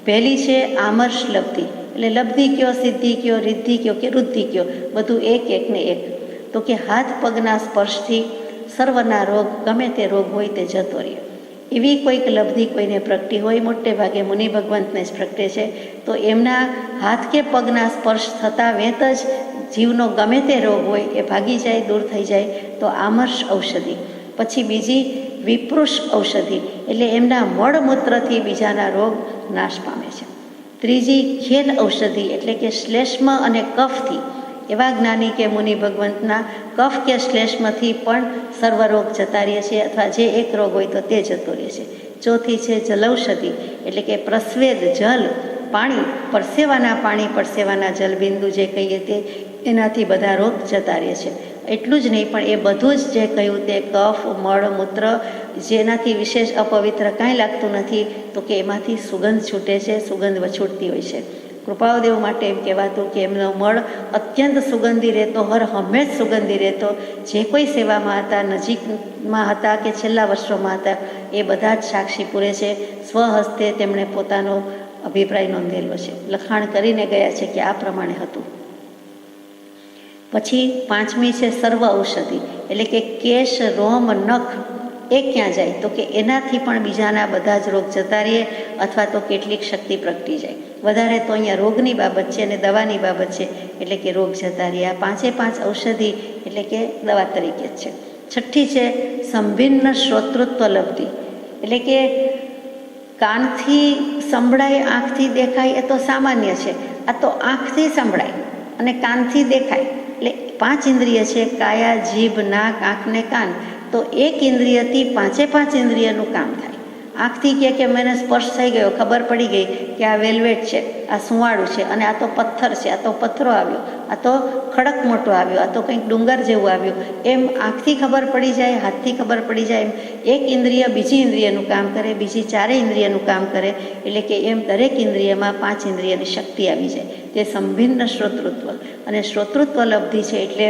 [SPEAKER 1] પહેલી છે આમર્ષ લબ્ધિ, એટલે લબ્ધિ કયો, સિદ્ધિ કયો, રિદ્ધિ કયો કે વૃદ્ધિ કયો, બધું એક ને એક. તો કે હાથ પગના સ્પર્શથી સર્વના રોગ, ગમે તે રોગ હોય તે જતો રહે. એવી કોઈક લબ્ધિ કોઈને પ્રગટી હોય, મોટે ભાગે મુનિ ભગવંતને જ પ્રગટે છે. તો એમના હાથ કે પગના સ્પર્શ થતાં વેત જ જીવનો ગમે તે રોગ હોય એ ભાગી જાય, દૂર થઈ જાય. તો આમર્ષ ઔષધિ. પછી બીજી વિપૃષ ઔષધિ, એટલે એમના મળમૂત્રથી બીજાના રોગ નાશ પામે છે. ત્રીજી ખેલ ઔષધિ, એટલે કે શ્લેષ્મ અને કફથી. એવા જ્ઞાની કે મુનિ ભગવંતના કફ કે શ્લેષ્મથી પણ સર્વરોગ જતા રહે છે, અથવા જે એક રોગ હોય તો તે જતો રહે છે. ચોથી છે જલૌષધિ, એટલે કે પ્રસ્વેદ જલ, પાણી, પરસેવાના પાણી, પરસેવાના જલબિંદુ જે કહીએ તે, એનાથી બધા રોગ જતા રહે છે. એટલું જ નહીં, પણ એ બધું જ જે કહ્યું તે કફ, મળ, મૂત્ર, જેનાથી વિશેષ અપવિત્ર કાંઈ લાગતું નથી, તો કે એમાંથી સુગંધ છૂટે છે, સુગંધ વછૂટતી હોય છે. કૃપાળુદેવ માટે એમ કહેવાતું કે એમનો મળ અત્યંત સુગંધી રહેતો, હર હંમેશ સુગંધી રહેતો. જે કોઈ સેવામાં હતા, નજીકમાં હતા કે છેલ્લા વર્ષોમાં હતા, એ બધા જ સાક્ષી પૂરે છે. સ્વહસ્તે તેમણે પોતાનો અભિપ્રાય નોંધેલો છે, લખાણ કરીને ગયા છે કે આ પ્રમાણે હતું. પછી 5મી છે સર્વ ઔષધિ, એટલે કે કેશ, રોમ, નખ એ ક્યાં જાય, તો કે એનાથી પણ બીજાના બધા જ રોગ જતા રહીએ અથવા તો કેટલીક શક્તિ પ્રગટી જાય. વધારે તો અહીંયા રોગની બાબત છે અને દવાની બાબત છે, એટલે કે રોગ જતા રહે. આ 5 ઔષધિ એટલે કે દવા તરીકે જ છે. 6ઠ્ઠી છે સંભિન્ન શ્રોતૃત્વ લબ્ધિ, એટલે કે કાનથી સંભળાય, આંખથી દેખાય એ તો સામાન્ય છે. આ તો આંખથી સંભળાય અને કાનથી દેખાય, એટલે 5 ઇન્દ્રિય છે, કાયા, જીભ, નાક, આંખ ને કાન. તો એક ઇન્દ્રિયથી 5 ઇન્દ્રિયનું કામ થાય. આંખથી કે મને સ્પર્શ થઈ ગયો, ખબર પડી ગઈ કે આ વેલ્વેટ છે, આ સુંવાળું છે, અને આ તો પથ્થર છે, આ તો પથ્થરો આવ્યો, આ તો ખડક મોટો આવ્યો, આ તો કંઈક ડુંગર જેવું આવ્યું, એમ આંખથી ખબર પડી જાય, હાથથી ખબર પડી જાય. એમ એક ઇન્દ્રિય બીજી ઇન્દ્રિયનું કામ કરે, બીજી 4 ઇન્દ્રિયનું કામ કરે, એટલે કે એમ દરેક ઇન્દ્રિયમાં 5 ઇન્દ્રિયની શક્તિ આવી જાય. તે સંભિન્ન શ્રોતૃત્વ. અને શ્રોતૃત્વ લબ્ધિ છે એટલે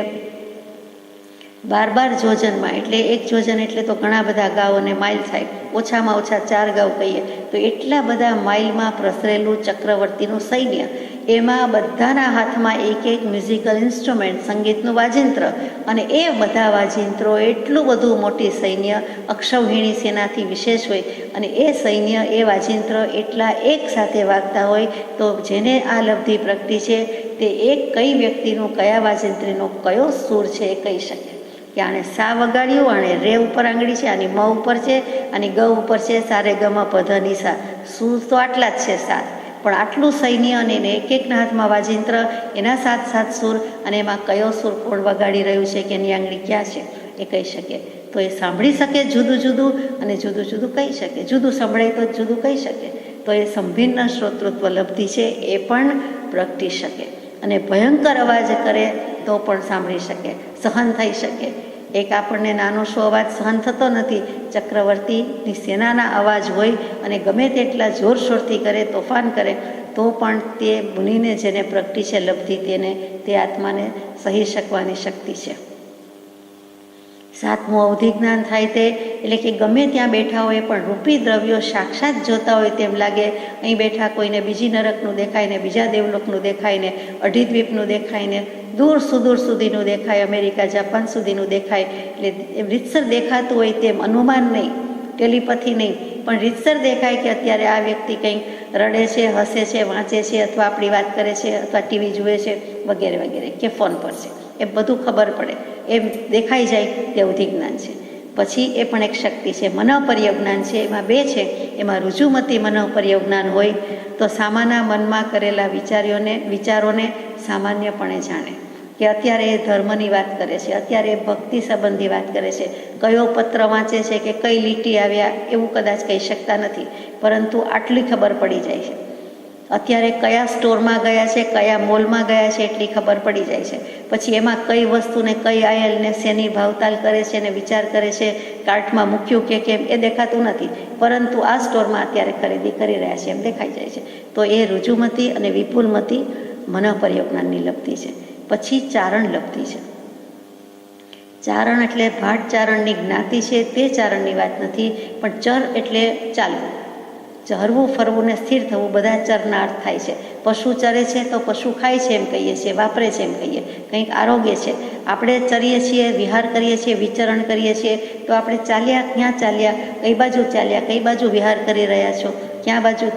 [SPEAKER 1] 12 જોજનમાં, એટલે 1 જોજન એટલે તો ઘણા બધા ગાઉ અને માઇલ થાય, ઓછામાં ઓછા 4 ગાઉ કહીએ તો એટલા બધા માઇલમાં પ્રસરેલું ચક્રવર્તીનું સૈન્ય, એમાં બધાના હાથમાં એક મ્યુઝિકલ ઇન્સ્ટ્રુમેન્ટ, સંગીતનું વાજિંત્ર, અને એ બધા વાજિંત્રો એટલું બધું મોટી સૈન્ય, અક્ષૌહિણી સેનાથી વિશેષ હોય, અને એ સૈન્ય, એ વાજિંત્ર એટલા એક સાથે વાગતા હોય, તો જેને આ લબ્ધિ પ્રગટી છે તે એક કઈ વ્યક્તિનું, કયા વાજિંત્રીનો કયો સૂર છે એ કહી શકે કે આણે સા વગાડ્યું, આણે રે ઉપર આંગળી છે, આની મ ઉપર છે, આની ગ ઉપર છે, સારે ગમ પધ નિસા. સૂર તો આટલા જ છે 7, પણ આટલું સૈન્ય અને એને એકના હાથમાં વાજિંત્ર, એના 7 સૂર, અને એમાં કયો સૂર કોણ વગાડી રહ્યું છે કે એની આંગળી ક્યાં છે એ કહી શકે. તો એ સાંભળી શકે જુદું જુદું, અને જુદું જુદું કહી શકે. જુદું સંભળાય તો જુદું કહી શકે. તો એ સંભિન્ન શ્રોતૃત્વ લબ્ધિ છે, એ પણ પ્રગટી શકે. અને ભયંકર અવાજ કરે તો પણ સાંભળી શકે, સહન થઈ શકે. એક આપણને નાનો શો અવાજ સહન થતો નથી, ચક્રવર્તીની સેનાના અવાજ હોય અને ગમે તેટલા જોરશોરથી કરે, તોફાન કરે, તો પણ તે મુનિને જેને પ્રગટી છે લબ્ધિ, તેને તે આત્માને સહી શકવાની શક્તિ છે. 7મું અવધિજ્ઞાન થાય તે, એટલે કે ગમે ત્યાં બેઠા હોય પણ રૂપી દ્રવ્યો સાક્ષાત જોતા હોય તેમ લાગે. અહીં બેઠા કોઈને બીજી નરકનું દેખાય ને, બીજા દેવલોકનું દેખાય ને, અઢીદ્વીપનું દેખાય ને, દૂર સુદૂર સુધીનું દેખાય, અમેરિકા, જાપાન સુધીનું દેખાય. એટલે રીતસર દેખાતું હોય તેમ, અનુમાન નહીં, ટેલિપથી નહીં, પણ રીતસર દેખાય કે અત્યારે આ વ્યક્તિ કંઈક રડે છે, હસે છે, વાંચે છે, અથવા આપણી વાત કરે છે, અથવા ટીવી જુએ છે, વગેરે વગેરે, કે ફોન પર છે, એ બધું ખબર પડે, એમ દેખાઈ જાય તે અવધિજ્ઞાન છે. પછી એ પણ એક શક્તિ છે. મનઃપર્યજ્ઞાન છે, એમાં 2 છે. એમાં રુજુમતી મનઃપર્યજ્ઞાન હોય તો સામાના મનમાં કરેલા વિચારોને સામાન્યપણે જાણે, કે અત્યારે એ ધર્મની વાત કરે છે, અત્યારે એ ભક્તિ સંબંધી વાત કરે છે, કયો પત્ર વાંચે છે કે કઈ લીટી આવ્યા એવું કદાચ કહી શકતા નથી, પરંતુ આટલી ખબર પડી જાય છે. અત્યારે કયા સ્ટોરમાં ગયા છે, કયા મોલમાં ગયા છે, એટલી ખબર પડી જાય છે. પછી એમાં કઈ વસ્તુને કઈ આયલને શેની ભાવતાલ કરે છે ને વિચાર કરે છે, કાર્ટમાં મૂક્યું કે કેમ એ દેખાતું નથી, પરંતુ આ સ્ટોરમાં અત્યારે ખરીદી કરી રહ્યા છે એમ દેખાઈ જાય છે. તો એ રુજુમતી અને વિપુલમતી મનઃપર્યજ્ઞાનની લબ્ધિ છે. પછી ચારણ લબ્ધિ છે. ચારણ એટલે ભાટ ચારણની જ્ઞાતિ છે, તે ચારણની વાત નથી, પણ ચર એટલે ચાલવું, હરવું ફરવું ને સ્થિર થવું, બધા ચરના અર્થ થાય છે. પશુ ચરે છે તો પશુ ખાય છે એમ કહીએ છીએ, વાપરે છે એમ કહીએ, કંઈક આરોગ્ય છે. આપણે ચરીએ છીએ, વિહાર કરીએ છીએ, વિચરણ કરીએ છીએ, તો આપણે ચાલ્યા, ક્યાં ચાલ્યા, કઈ બાજુ ચાલ્યા, કઈ બાજુ વિહાર કરી રહ્યા છો, ક્યાં બાજુ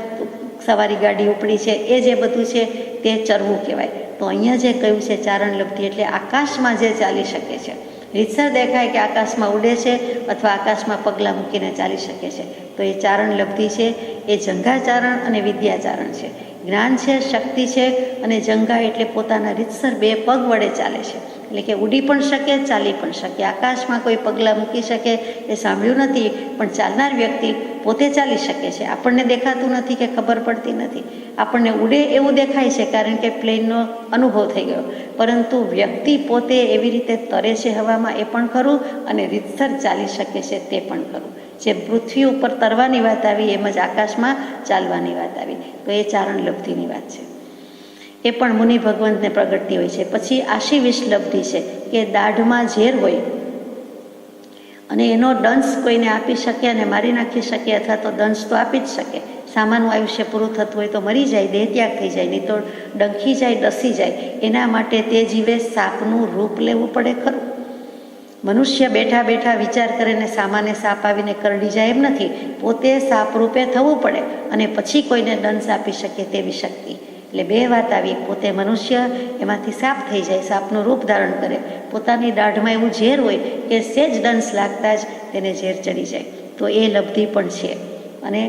[SPEAKER 1] સવારી ગાડી ઉપડી છે, એ જે બધું છે તે ચરવું કહેવાય. તો અહીંયા જે કહ્યું છે ચારણ લબ્ધિ, એટલે આકાશમાં જે ચાલી શકે છે, રીતસર દેખાય કે આકાશમાં ઉડે છે અથવા આકાશમાં પગલાં મૂકીને ચાલી શકે છે, તો એ ચારણ લબ્ધિ છે. એ જંઘાચારણ અને વિદ્યાચારણ છે. જ્ઞાન છે, શક્તિ છે, અને જંઘા એટલે પોતાના રીતસર 2 પગ વડે ચાલે છે, એટલે કે ઉડી પણ શકે, ચાલી પણ શકે, આકાશમાં કોઈ પગલાં મૂકી શકે એ સાંભળ્યું નથી, પણ ચાલનાર વ્યક્તિ પોતે ચાલી શકે છે. આપણને દેખાતું નથી કે ખબર પડતી નથી, આપણને ઉડે એવું દેખાય છે કારણ કે પ્લેનનો અનુભવ થઈ ગયો, પરંતુ વ્યક્તિ પોતે એવી રીતે તરે છે હવામાં એ પણ ખરું, અને રીતસર ચાલી શકે છે તે પણ ખરું. જેમ પૃથ્વી ઉપર તરવાની વાત આવી એમ જ આકાશમાં ચાલવાની વાત આવી, તો એ ચારણ લબ્ધિની વાત છે. એ પણ મુનિ ભગવંતને પ્રગટતી હોય છે. પછી આશીવિષ લબ્ધિ છે કે દાઢમાં ઝેર હોય અને એનો દંશ કોઈને આપી શકે અને મારી નાખી શકે, અથવા તો દંશ તો આપી જ શકે. સામાનું આયુષ્ય પૂરું થતું હોય તો મરી જાય, દેહ ત્યાગ થઈ જાય, નહીં તો ડંખી જાય, ડસી જાય. એના માટે તે જીવે સાપનું રૂપ લેવું પડે ખરું. મનુષ્ય બેઠા બેઠા વિચાર કરીને સામાન્ય સાપ આવીને કરડી જાય એમ નથી, પોતે સાપ રૂપે થવું પડે અને પછી કોઈને દંશ આપી શકે તેવી શક્તિ. એટલે બે વાત આવી, પોતે મનુષ્ય એમાંથી સાપ થઈ જાય, સાપનું રૂપ ધારણ કરે, પોતાની દાઢમાં એવું ઝેર હોય કે સેજ દંશ લાગતા જ તેને ઝેર ચડી જાય, તો એ લબ્ધિ પણ છે અને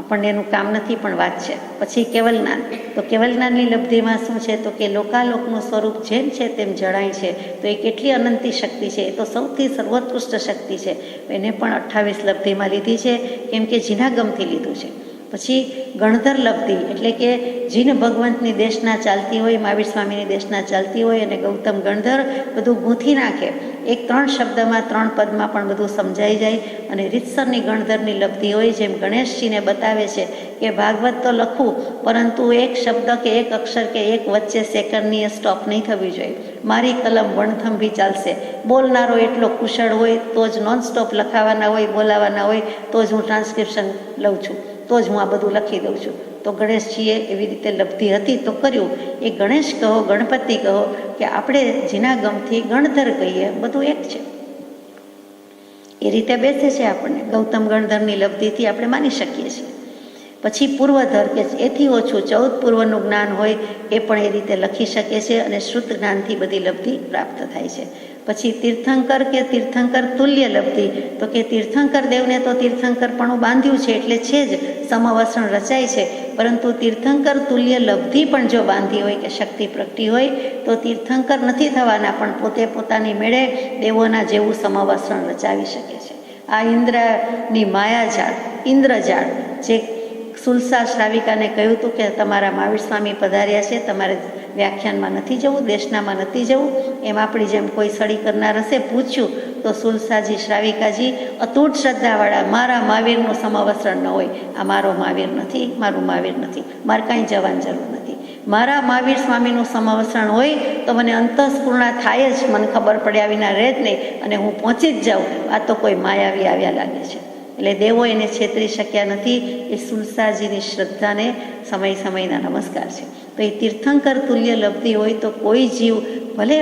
[SPEAKER 1] આપણને એનું કામ નથી પણ વાત છે. પછી કેવલ જ્ઞાન, તો કેવલ જ્ઞાનની લબ્ધિમાં શું છે તો કે લોકાલોકનું સ્વરૂપ જેમ છે તેમ જણાય છે, તો એ કેટલી અનંતી શક્તિ છે, એ તો સૌથી સર્વોત્કૃષ્ટ શક્તિ છે. એને પણ 28 લબ્ધિમાં લીધી છે, કેમ કે જીનાગમથી લીધું છે. પછી ગણધર લબ્ધિ એટલે કે જીન ભગવંતની દેશના ચાલતી હોય, મહાવીર સ્વામીની દેશના ચાલતી હોય અને ગૌતમ ગણધર બધું ગૂંથી નાખે, એક 3 શબ્દમાં 3 પદમાં પણ બધું સમજાઈ જાય અને રીતસરની ગણધરની લબ્ધિ હોય. જેમ ગણેશજીને બતાવે છે કે ભાગવત તો લખવું, પરંતુ એક શબ્દ કે એક અક્ષર કે એક વચ્ચે સેકન્ડની સ્ટોપ નહીં થવી જોઈએ. મારી કલમ વણથંભી ચાલશે, બોલનારો એટલો કુશળ હોય તો જ નોનસ્ટોપ લખાવાના હોય, બોલાવાના હોય તો જ હું ટ્રાન્સક્રિપ્શન લઉં છું, તો જ હું આ બધું લખી દઉં છું. તો ગણેશજીએ એવી રીતે લબ્ધિ હતી તો કર્યું. એ ગણેશ કહો, ગણપતિ કહો કે આપણે જીનાગમથી ગણધર કહીએ, બધું એક છે. એ રીતે બેસે છે આપણને ગૌતમ ગણધરની લબ્ધિથી આપણે માની શકીએ છીએ. પછી પૂર્વધર કે એથી ઓછું 14 પૂર્વનું જ્ઞાન હોય એ પણ એ રીતે લખી શકે છે અને શ્રુત જ્ઞાનથી બધી લબ્ધિ પ્રાપ્ત થાય છે. પછી તીર્થંકર કે તીર્થંકર તુલ્ય લબ્ધિ, તો કે તીર્થંકર દેવને તો તીર્થંકરપણું બાંધ્યું છે એટલે છે જ, સમવસ્ત્રણ રચાય છે, પરંતુ તીર્થંકર તુલ્ય લબ્ધિ પણ જો બાંધી હોય કે શક્તિ પ્રગટી હોય તો તીર્થંકર નથી થવાના, પણ પોતે પોતાની મેળે દેવોના જેવું સમવસ્ત્રણ રચાવી શકે છે. આ ઇન્દ્રની માયાજાળ, ઇન્દ્રજાળ, જે સુલસા શ્રાવિકાને કહ્યું હતું કે તમારા મહાવીર સ્વામી પધાર્યા છે, તમારે વ્યાખ્યાનમાં નથી જવું, દેશનામાં નથી જવું, એમ આપણી જેમ કોઈ સળી કરનાર હશે પૂછ્યું તો સુલસાજી શ્રાવિકાજી અતૂટ શ્રદ્ધાવાળા, મારા મહાવીરનું સમવસ્ત્રણ ન હોય, આ મારો મહાવીર નથી, મારું મહાવીર નથી, મારે કાંઈ જવાની જરૂર નથી. મારા મહાવીર સ્વામીનું સમવસ્ત્રણ હોય તો મને અંતઃસ્ફૂર્ણા થાય જ, મને ખબર પડ્યા વિના રહે જ નહીં અને હું પહોંચી જ જાઉં. આ તો કોઈ માયાવી આવ્યા લાગે છે. એટલે દેવો એને છેતરી શક્યા નથી. એ સુલસાજીની શ્રદ્ધાને સમય સમયના નમસ્કાર છે. તો એ તીર્થંકર તુલ્ય લબ્ધિ હોય તો કોઈ જીવ ભલે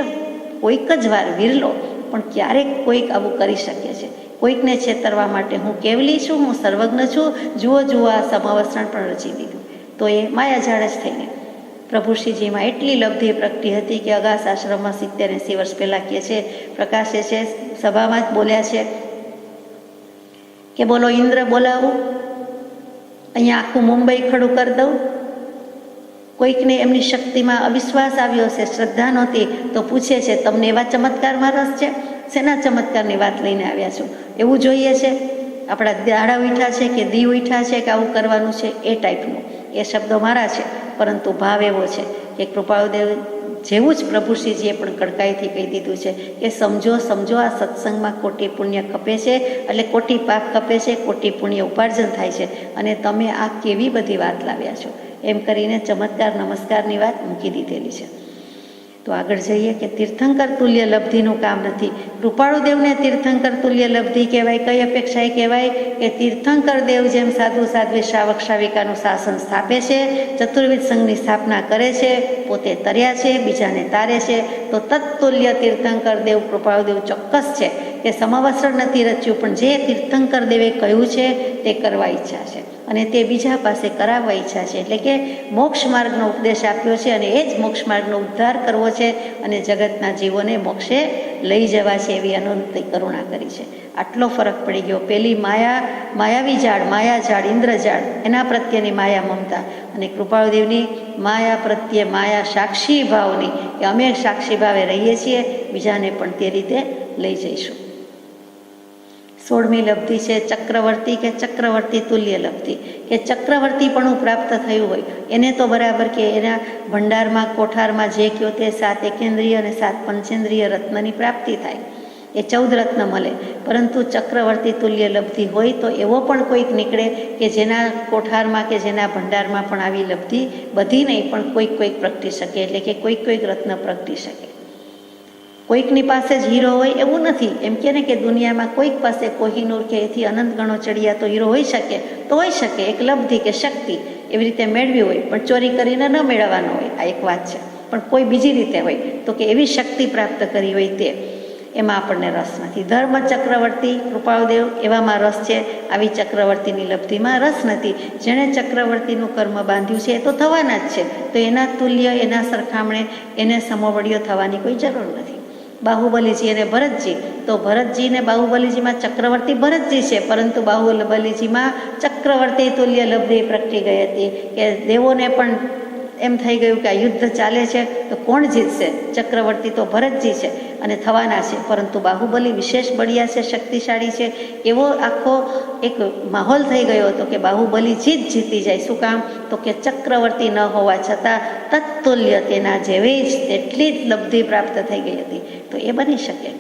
[SPEAKER 1] કોઈક જ વાર વિરલો, પણ ક્યારેક કોઈક આવું કરી શકે છે. કોઈકને છેતરવા માટે હું કેવલી છું, હું સર્વજ્ઞ છું, જુઓ જુઓ આ સમવસ્ત્રણ પણ રચી દીધું, તો એ માયાજાળ જ થઈને. પ્રભુશ્રીજીમાં એટલી લબ્ધિ પ્રગટી હતી કે અગાસ આશ્રમમાં 70-80 વર્ષ પહેલાં કહે છે, પ્રકાશે છે સભામાં જ બોલ્યા છે કે બોલો ઇન્દ્ર બોલાવું, અહીંયા આખું મુંબઈ ખડું કરી દઉં. કોઈકને એમની શક્તિમાં અવિશ્વાસ આવ્યો છે, શ્રદ્ધા નહોતી, તો પૂછે છે તમને એવા ચમત્કારમાં રસ છે? શેના ચમત્કારની વાત લઈને આવ્યા છો? એવું જોઈએ છે? આપણા દાડા ઉઠા છે કે દી ઉઠા છે કે આવું કરવાનું છે? એ ટાઈપનું એ શબ્દો મારા છે, પરંતુ ભાવ એવો છે કે કૃપાળુદેવ જેવું જ પ્રભુશ્રીજીએ પણ કડકાઈથી કહી દીધું છે કે સમજો સમજો, આ સત્સંગમાં કોટી પુણ્ય ખપે છે, એટલે કોટી પાપ ખપે છે, કોટી પુણ્ય ઉપાર્જન થાય છે, અને તમે આ કેવી બધી વાત લાવ્યા છો, એમ કરીને ચમત્કાર નમસ્કારની વાત મૂકી દીધેલી છે. તો આગળ જઈએ કે તીર્થંકર તુલ્ય લબ્ધિનું કામ નથી. કૃપાળુદેવને તીર્થંકર તુલ્ય લબ્ધિ કહેવાય. કઈ અપેક્ષાએ કહેવાય કે તીર્થંકર દેવ જેમ સાધુ સાધ્વી શ્રાવક શ્રાવિકાનું શાસન સ્થાપે છે, ચતુર્વિધ સંઘની સ્થાપના કરે છે, પોતે તર્યા છે, બીજાને તારે છે, તો તત્તુલ્ય તીર્થંકર દેવ કૃપાળુદેવ ચોક્કસ છે કે સમવસ્ત્ર નથી રચ્યું, પણ જે તીર્થંકર દેવે કહ્યું છે તે કરવા ઈચ્છા છે. અને તે બીજા પાસે કરાવવા ઈચ્છા છે. એટલે કે મોક્ષ માર્ગનો ઉપદેશ આપ્યો છે અને એ જ મોક્ષ માર્ગનો ઉદ્ધાર કરવો છે અને જગતના જીવોને મોક્ષે લઈ જવા છે એવી અનંત કરુણા કરી છે. આટલો ફરક પડી ગયો. પેલી માયાવી ઝાડ, માયાઝાડ, ઇન્દ્રઝાડ, એના પ્રત્યેની માયા મમતા, અને કૃપાળુદેવની માયા પ્રત્યે માયા સાક્ષી ભાવની, કે અમે સાક્ષી ભાવે રહીએ છીએ, બીજાને પણ તે રીતે લઈ જઈશું. 16મી લબ્ધિ છે ચક્રવર્તી કે ચક્રવર્તી તુલ્ય લબ્ધિ, કે ચક્રવર્તીપણું પ્રાપ્ત થયું હોય એને તો બરાબર કે એના ભંડારમાં કોઠારમાં જે કયો તે 7 એકેન્દ્રિય અને 7 પંચેન્દ્રિય રત્નની પ્રાપ્તિ થાય, એ 14 રત્ન મળે. પરંતુ ચક્રવર્તી તુલ્ય લબ્ધિ હોય તો એવો પણ કોઈક નીકળે કે જેના કોઠારમાં કે જેના ભંડારમાં પણ આવી લબ્ધિ બધી નહીં પણ કોઈક પ્રગટી શકે, એટલે કે કોઈક રત્ન પ્રગટી શકે. કોઈકની પાસે જ હીરો હોય એવું નથી. એમ કે ને કે દુનિયામાં કોઈક પાસે કોહિનૂર કે એથી અનંત ગણો ચડિયા તો હીરો હોઈ શકે, તો હોઈ શકે. એક લબ્ધિ કે શક્તિ એવી રીતે મેળવી હોય, પણ ચોરી કરીને ન મેળવવાનો હોય, આ એક વાત છે. પણ કોઈ બીજી રીતે હોય તો કે એવી શક્તિ પ્રાપ્ત કરી હોય તે, એમાં આપણને રસ નથી. ધર્મ ચક્રવર્તી કૃપાળુદેવ એવામાં રસ છે, આવી ચક્રવર્તીની લબ્ધિમાં રસ નથી. જેણે ચક્રવર્તીનું કર્મ બાંધ્યું છે એ તો થવાના જ છે, તો એના તુલ્ય, એના સરખામણે, એને સમોવડીઓ થવાની કોઈ જરૂર નથી. બાહુબલીજી અને ભરતજી, તો ભરતજી ને બાહુબલીજીમાં ચક્રવર્તી ભરતજી છે, પરંતુ બાહુબલીજીમાં ચક્રવર્તી તુલ્ય લબ્ધિ પ્રગટી ગઈ હતી, કે દેવોને પણ એમ થઈ ગયું કે આ યુદ્ધ ચાલે છે તો કોણ જીતશે? ચક્રવર્તી તો ભરતજી છે અને થવાના છે, પરંતુ બાહુબલી વિશેષ બળિયા છે, શક્તિશાળી છે, એવો આખો એક માહોલ થઈ ગયો હતો કે બાહુબલીજી જ જીતી જાય. શું કામ? તો કે ચક્રવર્તી ન હોવા છતાં તત્તુલ્ય તેના જેવી જ તેટલી જ લબ્ધિ પ્રાપ્ત થઈ ગઈ હતી. તો એ બની શકે.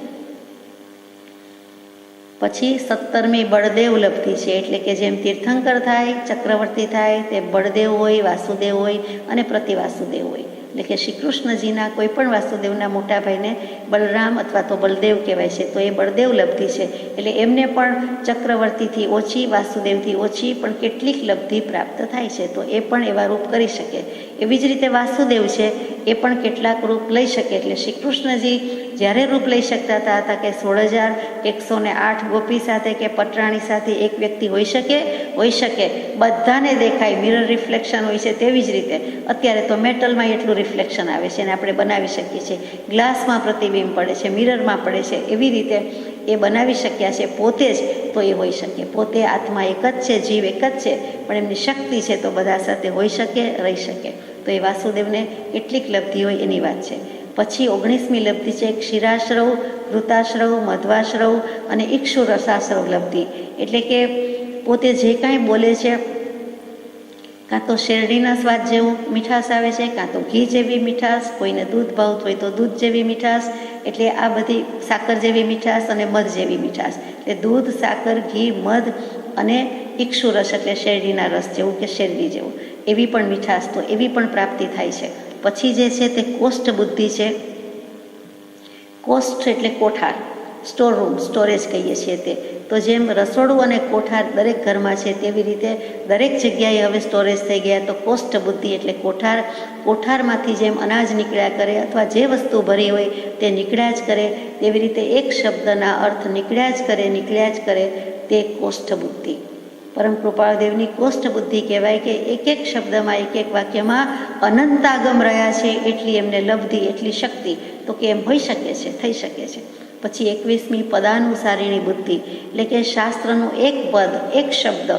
[SPEAKER 1] પછી 17મી બળદેવ લબ્ધિ છે, એટલે કે જેમ તીર્થંકર થાય, ચક્રવર્તી થાય, તે બળદેવ હોય, વાસુદેવ હોય અને પ્રતિવાસુદેવ હોય. એટલે કે શ્રી કૃષ્ણજીના કોઈ પણ વાસુદેવના મોટા ભાઈને બલરામ અથવા તો બલદેવ કહેવાય છે, તો એ બળદેવ લબ્ધિ છે. એટલે એમને પણ ચક્રવર્તીથી ઓછી, વાસુદેવથી ઓછી પણ કેટલીક લબ્ધિ પ્રાપ્ત થાય છે, તો એ પણ એવા રૂપ કરી શકે. એવી જ રીતે વાસુદેવ છે, એ પણ કેટલાક રૂપ લઈ શકે. એટલે શ્રી કૃષ્ણજી જ્યારે રૂપ લઈ શકતા હતા કે 16,108 ગોપી સાથે કે પટરાણી સાથે એક વ્યક્તિ હોઈ શકે, બધાને દેખાય, મિરર રિફ્લેક્શન હોય છે. તેવી જ રીતે અત્યારે તો મેટલમાં એટલું રિફ્લેક્શન આવે છે અને આપણે બનાવી શકીએ છીએ, ગ્લાસમાં પ્રતિબિંબ પડે છે, મિરરમાં પડે છે, એવી રીતે એ બનાવી શક્યા છે પોતે જ, તો એ હોઈ શકે. પોતે આત્મા એક જ છે, જીવ એક જ છે, પણ એમની શક્તિ છે તો બધા સાથે હોઈ શકે, રહી શકે. તો એ વાસુદેવને કેટલીક લબ્ધિ હોય એની વાત છે. પછી 19મી લબ્ધિ છે ક્ષીરાશ્રવ, ઘૃતાશ્રવ, મધ્વાશ્રવ અને ઇક્ષુ રસાશ્રવ લબ્ધિ. એટલે કે પોતે જે કાંઈ બોલે છે, કાં તો શેરડીના સ્વાદ જેવું મીઠાશ આવે છે, કાં તો ઘી જેવી મીઠાશ, કોઈને દૂધ ભાવતું હોય તો દૂધ જેવી મીઠાશ, એટલે આ બધી સાકર જેવી મીઠાશ અને મધ જેવી મીઠાશ. એટલે દૂધ, સાકર, ઘી, મધ અને ઇક્ષુ રસ એટલે શેરડીના રસ જેવું કે શેરડી જેવું, એવી પણ મીઠાશ, તો એવી પણ પ્રાપ્તિ થાય છે. પછી જે છે તે કોષ્ઠ બુદ્ધિ છે. કોષ્ઠ એટલે કોઠાર, સ્ટોર રૂમ, સ્ટોરેજ કહીએ છીએ તે. તો જેમ રસોડું અને કોઠાર દરેક ઘરમાં છે, તેવી રીતે દરેક જગ્યાએ હવે સ્ટોરેજ થઈ ગયા. તો કોષ્ઠ બુદ્ધિ એટલે કોઠાર, કોઠારમાંથી જેમ અનાજ નીકળ્યા કરે અથવા જે વસ્તુ ભરી હોય તે નીકળ્યા જ કરે, તેવી રીતે એક શબ્દના અર્થ નીકળ્યા જ કરે તે કોષ્ઠ બુદ્ધિ. પરમ કૃપાળદેવની કોષ્ઠ બુદ્ધિ કહેવાય કે એક શબ્દમાં, એક વાક્યમાં અનંતાગમ રહ્યા છે, એટલી એમને લબ્ધિ, એટલી શક્તિ. તો કે એમ હોઈ શકે છે, થઈ શકે છે. પછી 21મી પદાનુસારીણી બુદ્ધિ, એટલે કે શાસ્ત્રનું એક પદ, એક શબ્દ,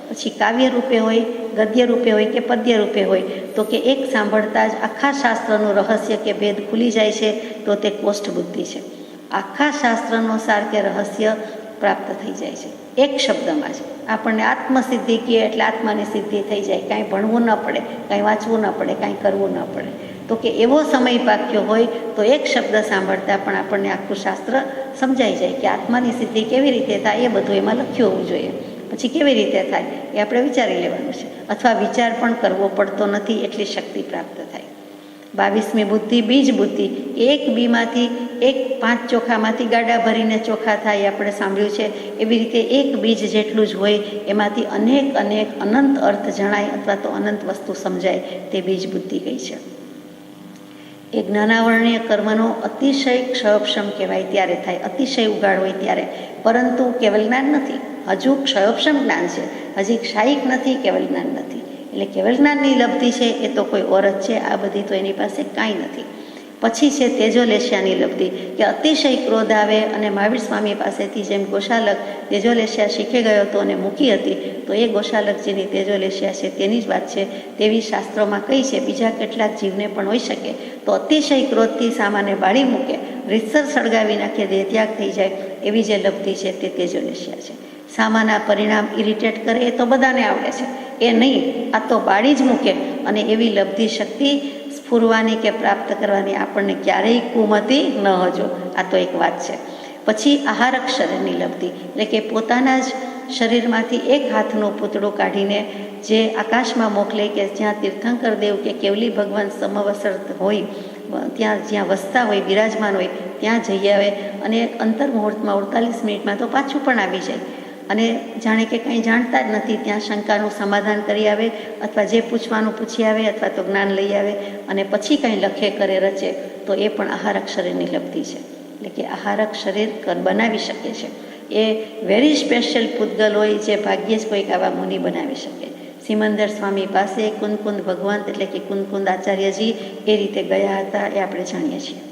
[SPEAKER 1] પછી કાવ્ય રૂપે હોય, ગદ્ય રૂપે હોય કે પદ્ય રૂપે હોય, તો કે એક સાંભળતા જ આખા શાસ્ત્રનું રહસ્ય કે ભેદ ખુલી જાય છે, તો તે કોષ્ઠ બુદ્ધિ છે. આખા શાસ્ત્રનો સાર કે રહસ્ય પ્રાપ્ત થઈ જાય છે એક શબ્દમાં જ. આપણને આત્મસિદ્ધિ કહે એટલે આત્માની સિદ્ધિ થઈ જાય, કાંઈ ભણવું ન પડે, કાંઈ વાંચવું ન પડે, કાંઈ કરવું ન પડે. તો કે એવો સમય પાક્યો હોય તો એક શબ્દ સાંભળતા પણ આપણને આખું શાસ્ત્ર સમજાઈ જાય કે આત્માની સિદ્ધિ કેવી રીતે થાય, એ બધું એમાં લખ્યું હોવું જોઈએ. પછી કેવી રીતે થાય એ આપણે વિચારી લેવાનું છે, અથવા વિચાર પણ કરવો પડતો નથી, એટલી શક્તિ પ્રાપ્ત થાય. 22મી બુદ્ધિ બીજ બુદ્ધિ, એક બીમાંથી, એક 5 ચોખામાંથી ગાડા ભરીને ચોખા થાય, આપણે સાંભળ્યું છે. એવી રીતે એક બીજ જેટલું જ હોય, એમાંથી અનેક અનંત અર્થ જણાય અથવા તો અનંત વસ્તુ સમજાય, તે બીજ બુદ્ધિ કઈ છે. એ જ્ઞાનાવરણીય કર્મનો અતિશય ક્ષયક્ષમ કહેવાય ત્યારે થાય, અતિશય ઉગાડ હોય ત્યારે, પરંતુ કેવલ જ્ઞાન નથી. હજુ ક્ષયોપશમ જ્ઞાન છે, હજી ક્ષાયિક નથી, કેવલ જ્ઞાન નથી. એટલે કેવલ જ્ઞાનની લબ્ધિ છે એ તો કોઈ ઓરત છે, આ બધી તો એની પાસે કાંઈ નથી. પછી છે તેજોલેશિયાની લબ્ધિ, કે અતિશય ક્રોધ આવે અને મહાવીર સ્વામી પાસેથી જેમ ગોશાલક તેજોલેશિયા શીખી ગયો હતો અને મૂકી હતી, તો એ ગોશાલકજીની તેજોલેશિયા છે તેની જ વાત છે. તેવી શાસ્ત્રોમાં કઈ છે, બીજા કેટલાક જીવને પણ હોઈ શકે. તો અતિશય ક્રોધથી સામાને બાળી મૂકે, રીતસર સળગાવી નાખે, દેહત્યાગ થઈ જાય, એવી જે લબ્ધિ છે તે તેજોલેશિયા છે. સામાના પરિણામ ઇરિટેટ કરે એ તો બધાને આવડે છે, એ નહીં, આ તો બાળી જ મૂકે. અને એવી લબ્ધિ શક્તિ સ્ફુરવાની કે પ્રાપ્ત કરવાની આપણને ક્યારેય કુમતી ન હજો. આ તો એક વાત છે. પછી આહારક શરીરની લબ્ધિ, એટલે કે પોતાના જ શરીરમાંથી એક હાથનું પૂતળું કાઢીને જે આકાશમાં મોકલે, કે જ્યાં તીર્થંકર દેવ કે કેવલી ભગવાન સમવસર હોય, જ્યાં વસતા હોય, બિરાજમાન હોય, ત્યાં જઈ આવે અને અંતર મુહૂર્તમાં 48 મિનિટમાં તો પાછું પણ આવી જાય. અને જાણે કે કંઈ જાણતા જ નથી, ત્યાં શંકાનું સમાધાન કરી આવે, અથવા જે પૂછવાનું પૂછી આવે, અથવા તો જ્ઞાન લઈ આવે, અને પછી કંઈ લખે કરે રચે, તો એ પણ આહારક શરીરની લબ્ધિ છે. એટલે કે આહારક શરીર બનાવી શકે છે એ વેરી સ્પેશિયલ પૂતગલ હોય, જે ભાગ્યે જ કોઈક આવા મુનિ બનાવી શકે. સિમંદર સ્વામી પાસે કુંદકુંદ ભગવંત એટલે કે કુંદકુંદ આચાર્યજી એ રીતે ગયા હતા, એ આપણે જાણીએ છીએ.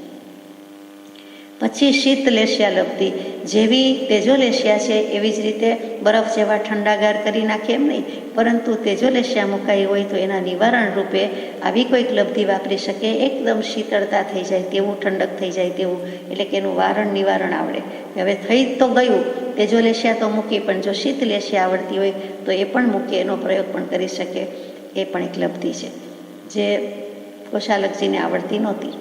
[SPEAKER 1] પછી શીતલેશિયા લબ્ધિ, જેવી તેજોલેશિયા છે એવી જ રીતે બરફ જેવા ઠંડાગાર કરી નાખે એમ નહીં, પરંતુ તેજોલેશિયા મુકાઈ હોય તો એના નિવારણ રૂપે આવી કોઈક લબ્ધિ વાપરી શકે. એકદમ શીતળતા થઈ જાય તેવું, ઠંડક થઈ જાય તેવું, એટલે કે એનું વારણ નિવારણ આવડે. હવે થઈ તો ગયું, તેજોલેશિયા તો મૂકી, પણ જો શીતલેશિયા આવડતી હોય તો એ પણ મૂકી, એનો પ્રયોગ પણ કરી શકે. એ પણ એક લબ્ધિ છે જે ગોશાલકજીને આવડતી નહોતી.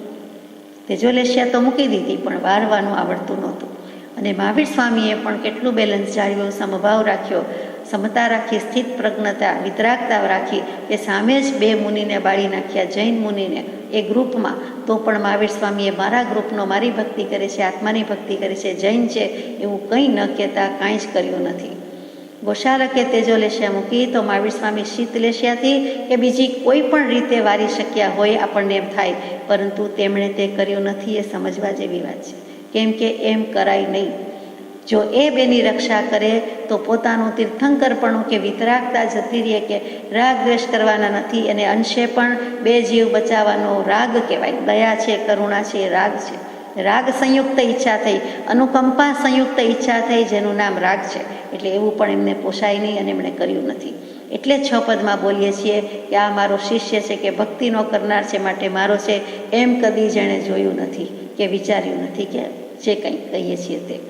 [SPEAKER 1] તેજોલેશિયા તો મૂકી દીધી, પણ વારવાનું આવડતું નહોતું. અને મહાવીર સ્વામીએ પણ કેટલું બેલેન્સ જાળવ્યું, સમભાવ રાખ્યો, સમતા રાખી, સ્થિત પ્રજ્ઞતા, વિતરાગતા રાખી, કે સામે જ 2 મુનિને બાળી નાખ્યા, જૈન મુનિને એ ગ્રુપમાં. તો પણ મહાવીર સ્વામીએ મારા ગ્રુપનો, મારી ભક્તિ કરે છે, આત્માની ભક્તિ કરે છે, જૈન છે એવું કંઈ ન કહેતા કાંઈ જ કર્યું નથી. ગોશાલકે તેજોલેશિયા મૂકી તો મહાવીર સ્વામી શીતલેશિયાથી કે બીજી કોઈ પણ રીતે વારી શક્યા હોય આપણને એમ થાય, પરંતુ તેમણે તે કર્યું નથી. એ સમજવા જેવી વાત છે, કેમ કે એમ કરાય નહીં. જો એ બેની રક્ષા કરે તો પોતાનું તીર્થંકરપણું કે વિતરાગતા જતી રહે, કે રાગ દ્વેષ કરવાના નથી. અને અંશે પણ 2 જીવ બચાવવાનો રાગ કહેવાય. દયા છે, કરુણા છે, એ રાગ છે. રાગ સંયુક્ત ઈચ્છા થઈ, અનુકંપા સંયુક્ત ઈચ્છા થઈ, જેનું નામ રાગ છે. એટલે એવું પણ એમને પોસાય નહીં અને એમણે કર્યું નથી. એટલે 6 પદમાં બોલીએ છીએ કે આ મારો શિષ્ય છે, કે ભક્તિનો કરનાર છે, માટે મારો છે, એમ કદી જેણે જોયું નથી કે વિચાર્યું નથી, કે જે કંઈ કહીએ છીએ તે.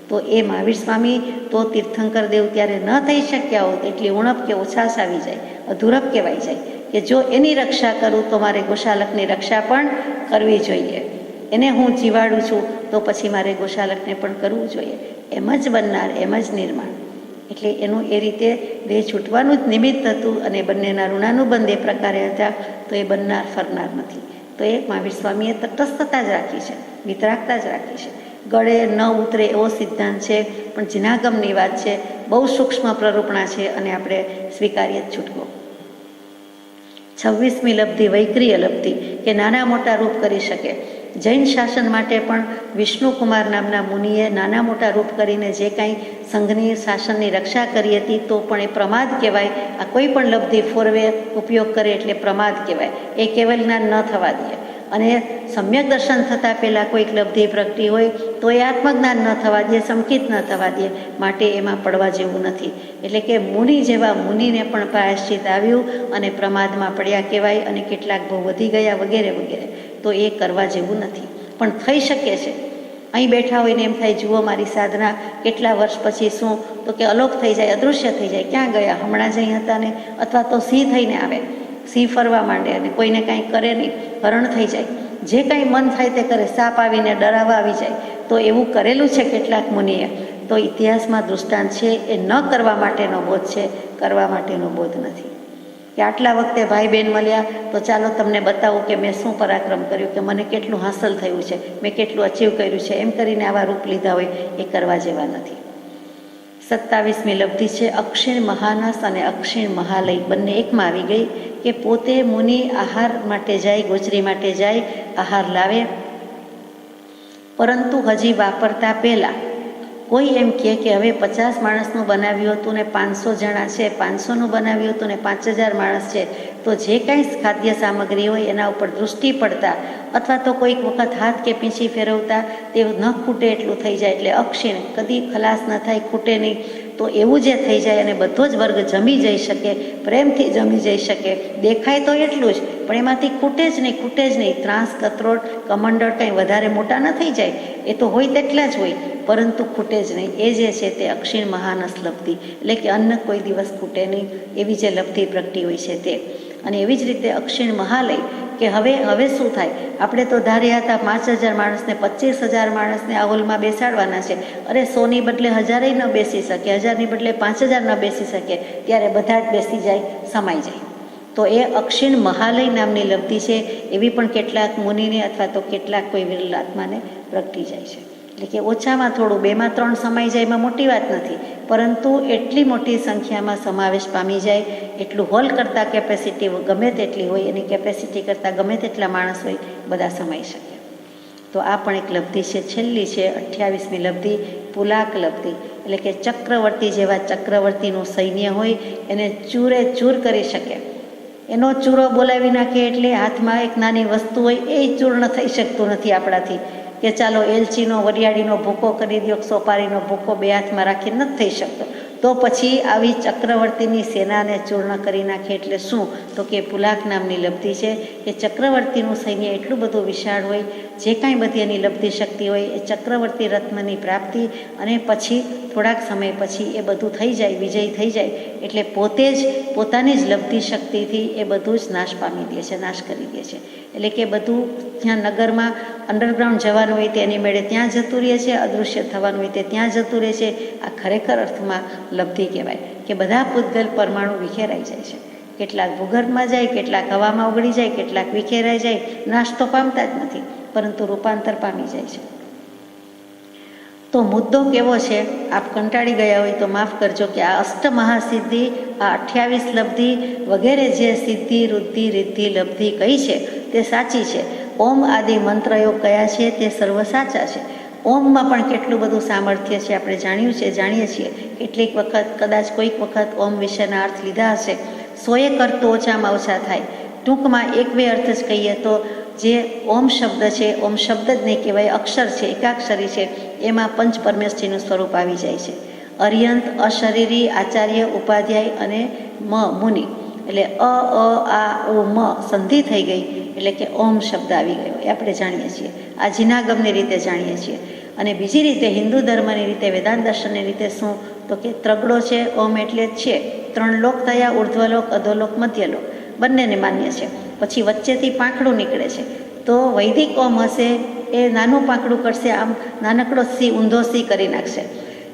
[SPEAKER 1] તો એ મહાવીર સ્વામી તો તીર્થંકર દેવ ત્યારે ન થઈ શક્યા હોત, એટલી ઉણપ કે ઓછાશ આવી જાય, અધૂરપ કહેવાય જાય, કે જો એની રક્ષા કરું તો મારે ગોશાલકની રક્ષા પણ કરવી જોઈએ. એને હું જીવાડું છું તો પછી મારે ગોશાલકને પણ કરવું જોઈએ. એમ જ બનનાર, એમ જ નિર્માણ. એટલે એનું એ રીતે દેહ છૂટવાનું જ નિમિત્ત હતું, અને બંનેના ઋણાનુબંધ એ પ્રકારે હતા. તો એ બનનાર ફરનાર નથી. તો એ મહાવીર સ્વામીએ તટસ્થતા જ રાખી છે, વિતરાગતા જ રાખી છે. ગળે ન ઉતરે એવો સિદ્ધાંત છે, પણ જિનાગમની વાત છે, બહુ સૂક્ષ્મ પ્રરૂપણા છે, અને આપણે સ્વીકારીએ જ છૂટકો. 26મી લબ્ધિ વૈક્રિય લબ્ધિ, કે નાના મોટા રૂપ કરી શકે. જૈન શાસન માટે પણ વિષ્ણુકુમાર નામના મુનિએ નાના મોટા રૂપ કરીને જે કાંઈ સંઘની શાસનની રક્ષા કરી હતી, તો પણ એ પ્રમાદ કહેવાય. આ કોઈ પણ લબ્ધિ ફોરવે ઉપયોગ કરે એટલે પ્રમાદ કહેવાય. એ કેવલ જ્ઞાન ન થવા દે. અને સમ્યક દર્શન થતાં પહેલાં કોઈક લબ્ધિ પ્રગટી હોય તો એ આત્મજ્ઞાન ન થવા દે, સંકિત ન થવા દે, માટે એમાં પડવા જેવું નથી. એટલે કે મુનિ જેવા મુનિને પણ પ્રાયશ્ચિત આવ્યું અને પ્રમાદમાં પડ્યા કહેવાય, અને કેટલાક બહુ વધી ગયા વગેરે વગેરે. તો એ કરવા જેવું નથી, પણ થઈ શકે છે. અહીં બેઠા હોઈને એમ થાય, જુઓ મારી સાધના કેટલા વર્ષ પછી શું, તો કે અલોપ થઈ જાય, અદૃશ્ય થઈ જાય. ક્યાં ગયા? હમણાં જ અહીં હતા ને. અથવા તો સિંહ થઈને આવે, સિંહ ફરવા માંડે અને કોઈને કાંઈ કરે નહીં, હરણ થઈ જાય, જે કાંઈ મન થાય તે કરે, સાપ આવીને ડરાવવા આવી જાય. તો એવું કરેલું છે કેટલાક મુનિએ. તો ઇતિહાસમાં દૃષ્ટાંત છે. એ ન કરવા માટેનો બોધ છે, કરવા માટેનો બોધ નથી. કે આટલા વખતે ભાઈ બહેન મળ્યા તો ચાલો તમને બતાવું કે મેં શું પરાક્રમ કર્યું, કે મને કેટલું હાંસલ થયું છે, મેં કેટલું અચીવ કર્યું છે, એમ કરીને આવા રૂપ લીધા હોય એ કરવા જેવા નથી. 27મી લબ્ધિ છે અક્ષીણ મહાનસ અને અક્ષીણ મહાલય, બંને એકમાં આવી ગઈ. કે પોતે મુનિ આહાર માટે જાય, ગોચરી માટે જાય, આહાર લાવે, પરંતુ હજી વાપરતા પહેલાં કોઈ એમ કહે કે હવે 50 માણસનું બનાવ્યું હતું ને 500 જણા છે, 500નું બનાવ્યું હતું ને 5000 માણસ છે, તો જે કાંઈ ખાદ્ય સામગ્રી હોય એના ઉપર દૃષ્ટિ પડતા અથવા તો કોઈક વખત હાથ કે પીંછી ફેરવતા તે ન ખૂટે એટલું થઈ જાય, એટલે અક્ષીણ કદી ખલાસ ન થાય, ખૂટે નહીં. તો એવું જે થઈ જાય અને બધો જ વર્ગ જમી જઈ શકે, પ્રેમથી જમી જઈ શકે, દેખાય તો એટલું જ, પણ એમાંથી ખૂટે જ નહીં. ત્રાસ, કતરોટ, કમંડળ કંઈ વધારે મોટા ન થઈ જાય, એ તો હોય તેટલા જ હોય, પરંતુ ખૂટે જ નહીં. એ જે છે તે અક્ષીણ મહાનસ લબ્ધિ, એટલે કે અન્ન કોઈ દિવસ ખૂટે નહીં, એવી જે લબ્ધિ પ્રગટી હોય છે તે. અને એવી જ રીતે અક્ષીણ મહાલય, કે હવે શું થાય, આપણે તો ધાર્યા હતા 5000 માણસને 25000 માણસને આ હોલમાં બેસાડવાના છે. અરે 100ની બદલે 1000 ન બેસી શકે, 1000ની બદલે 5000 ન બેસી શકે, ત્યારે બધા જ બેસી જાય, સમાઈ જાય. તો એ અક્ષીણ મહાલય નામની લબ્ધિ છે. એવી પણ કેટલાક મુનિને અથવા તો કેટલાક કોઈ વિરલ આત્માને પ્રગટી જાય છે. એટલે કે ઓછામાં થોડું 2 માં 3 સમાઈ જાય એમાં મોટી વાત નથી, પરંતુ એટલી મોટી સંખ્યામાં સમાવેશ પામી જાય, એટલું હોલ કરતાં કેપેસિટી ગમે તેટલી હોય, એની કેપેસિટી કરતાં ગમે તેટલા માણસ હોય, બધા સમાઈ શકે. તો આ પણ એક લબ્ધિ છે. છેલ્લી છે 28મી લબ્ધિ, પુલાક લબ્ધિ, એટલે કે ચક્રવર્તી જેવા ચક્રવર્તીનું સૈન્ય હોય એને ચૂરે ચૂર કરી શકે. એનો ચૂરો બોલાવી નાખે એટલે હાથમાં એક નાની વસ્તુ હોય એ ચૂર્ણ થઈ શકતું નથી આપણાથી, કે ચાલો એલચીનો વરિયાળીનો ભૂકો કરી દો, સોપારીનો ભૂકો 2 હાથમાં રાખીને નથી થઈ શકતો. તો પછી આવી ચક્રવર્તીની સેનાને ચૂર્ણ કરી નાખે એટલે શું, તો કે પુલાક નામની લબ્ધિ છે. એ ચક્રવર્તીનું સૈન્ય એટલું બધું વિશાળ હોય, જે કાંઈ બધી એની લબ્ધિ શક્તિ હોય એ ચક્રવર્તી રત્નની પ્રાપ્તિ, અને પછી થોડાક સમય પછી એ બધું થઈ જાય, વિજયી થઈ જાય, એટલે પોતે જ પોતાની જ લબ્ધિ શક્તિથી એ બધું જ નાશ પામી દે છે, નાશ કરી દે છે. એટલે કે બધું ત્યાં નગરમાં અંડરગ્રાઉન્ડ જવાનું હોય તે એની મેળે ત્યાં જતું રહે છે, અદૃશ્ય થવાનું હોય તે ત્યાં જતું રહે છે. આ ખરેખર અર્થમાં લબ્ધિ કહેવાય, કે બધા પૂતગલ પરમાણુ વિખેરાઈ જાય છે. કેટલાક ભૂગર્ભમાં જાય, કેટલાક હવામાં ઓગળી જાય, કેટલાક વિખેરાઈ જાય, નાશ તો પામતા જ નથી, પરંતુ રૂપાંતર પામી જાય છે. તો મુદ્દો કેવો છે, આપ કંટાળી ગયા હોય તો માફ કરજો, કે આ અષ્ટમહાસિદ્ધિ, આ 28 લબ્ધિ વગેરે જે સિદ્ધિ, રુદ્ધિ, રિદ્ધિ, લબ્ધિ કહી છે તે સાચી છે. ઓમ આદિ મંત્રયોગ કયા છે તે સર્વ સાચા છે. ઓમમાં પણ કેટલું બધું સામર્થ્ય છે આપણે જાણીએ છીએ. કેટલીક વખત કદાચ કોઈક વખત ઓમ વિશેના અર્થ લીધા હશે. 100 કરતો ઓછામાં ઓછા થાય. ટૂંકમાં 1-2 અર્થ જ કહીએ તો જે ઓમ શબ્દ છે, ઓમ શબ્દ જ નહીં કહેવાય, અક્ષર છે, એકાક્ષરી છે, એમાં પંચ પરમેષ્ઠીનું સ્વરૂપ આવી જાય છે. અર્યંત, અશરીરી, આચાર્ય, ઉપાધ્યાય અને મુનિ, એટલે આ ઉ મ સંધિ થઈ ગઈ, એટલે કે ઓમ શબ્દ આવી ગયો, એ આપણે જાણીએ છીએ. આ જીનાગમની રીતે જાણીએ છીએ. અને બીજી રીતે હિન્દુ ધર્મની રીતે, વેદાંત દર્શનની રીતે શું, તો કે ત્રગડો છે, ઓમ એટલે જ છે. 3 લોક થયા, ઉર્ધ્વલોક, અધોલોક, મધ્યલોક, બંનેને માન્ય છે. પછી વચ્ચેથી પાંખડું નીકળે છે. તો વૈદિક ઓમ હશે એ નાનું પાંખડું કરશે, આમ નાનકડો સી, ઊંધો સી કરી નાખશે.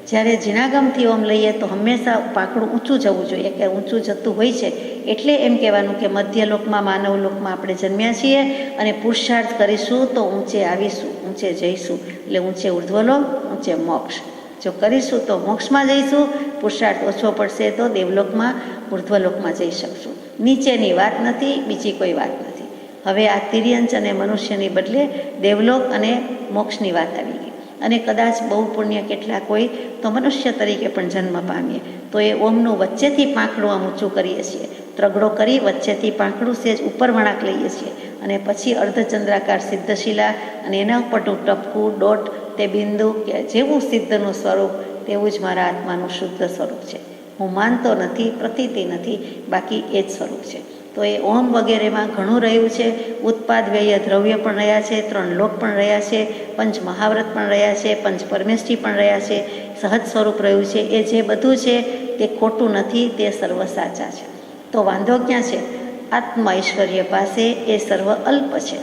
[SPEAKER 1] જ્યારે જીનાગમથી ઓમ લઈએ તો હંમેશા પાંખડું ઊંચું જવું જોઈએ, કે ઊંચું જતું હોય છે. એટલે એમ કહેવાનું કે મધ્યલોકમાં, માનવલોકમાં આપણે જન્મ્યા છીએ, અને પુરુષાર્થ કરીશું તો ઊંચે આવીશું, ઊંચે જઈશું. એટલે ઊંચે ઉર્ધ્વલોક, ઊંચે મોક્ષ. જો કરીશું તો મોક્ષમાં જઈશું, પુરુષાર્થ ઓછો પડશે તો દેવલોકમાં, ઉર્ધ્વલોકમાં જઈ શકશું. નીચેની વાત નથી, બીજી કોઈ વાત નથી. હવે આ તિર્યંચ અને મનુષ્યની બદલે દેવલોક અને મોક્ષની વાત આવી ગઈ. અને કદાચ બહુ પુણ્ય કેટલાક હોય તો મનુષ્ય તરીકે પણ જન્મ પામીએ, તો એ ઓમનું વચ્ચેથી પાંખડું આમ ઊંચું કરીએ છીએ. ત્રગડો કરી વચ્ચેથી પાંખડું સેજ ઉપર વળાંક લઈએ છીએ, અને પછી અર્ધચંદ્રાકાર સિદ્ધશિલા, અને એના ઉપરનું ટપકું, ડોટ, તે બિંદુ, કે જેવું સિદ્ધનું સ્વરૂપ તેવું જ મારા આત્માનું શુદ્ધ સ્વરૂપ છે. હું માનતો નથી, પ્રતીતિ નથી, બાકી એ જ સ્વરૂપ છે. તો એ ઓમ વગેરેમાં ઘણું રહ્યું છે. ઉત્પાદ વ્યય દ્રવ્ય પણ રહ્યા છે, 3 લોક પણ રહ્યા છે, પંચ મહાવ્રત પણ રહ્યા છે, પંચ પરમેષ્ઠી પણ રહ્યા છે, સહજ સ્વરૂપ રહ્યું છે. એ જે બધું છે તે ખોટું નથી, તે સર્વ સાચા છે. તો વાંધો ક્યાં છે? આત્મા ઐશ્વર્ય પાસે એ સર્વ અલ્પ છે.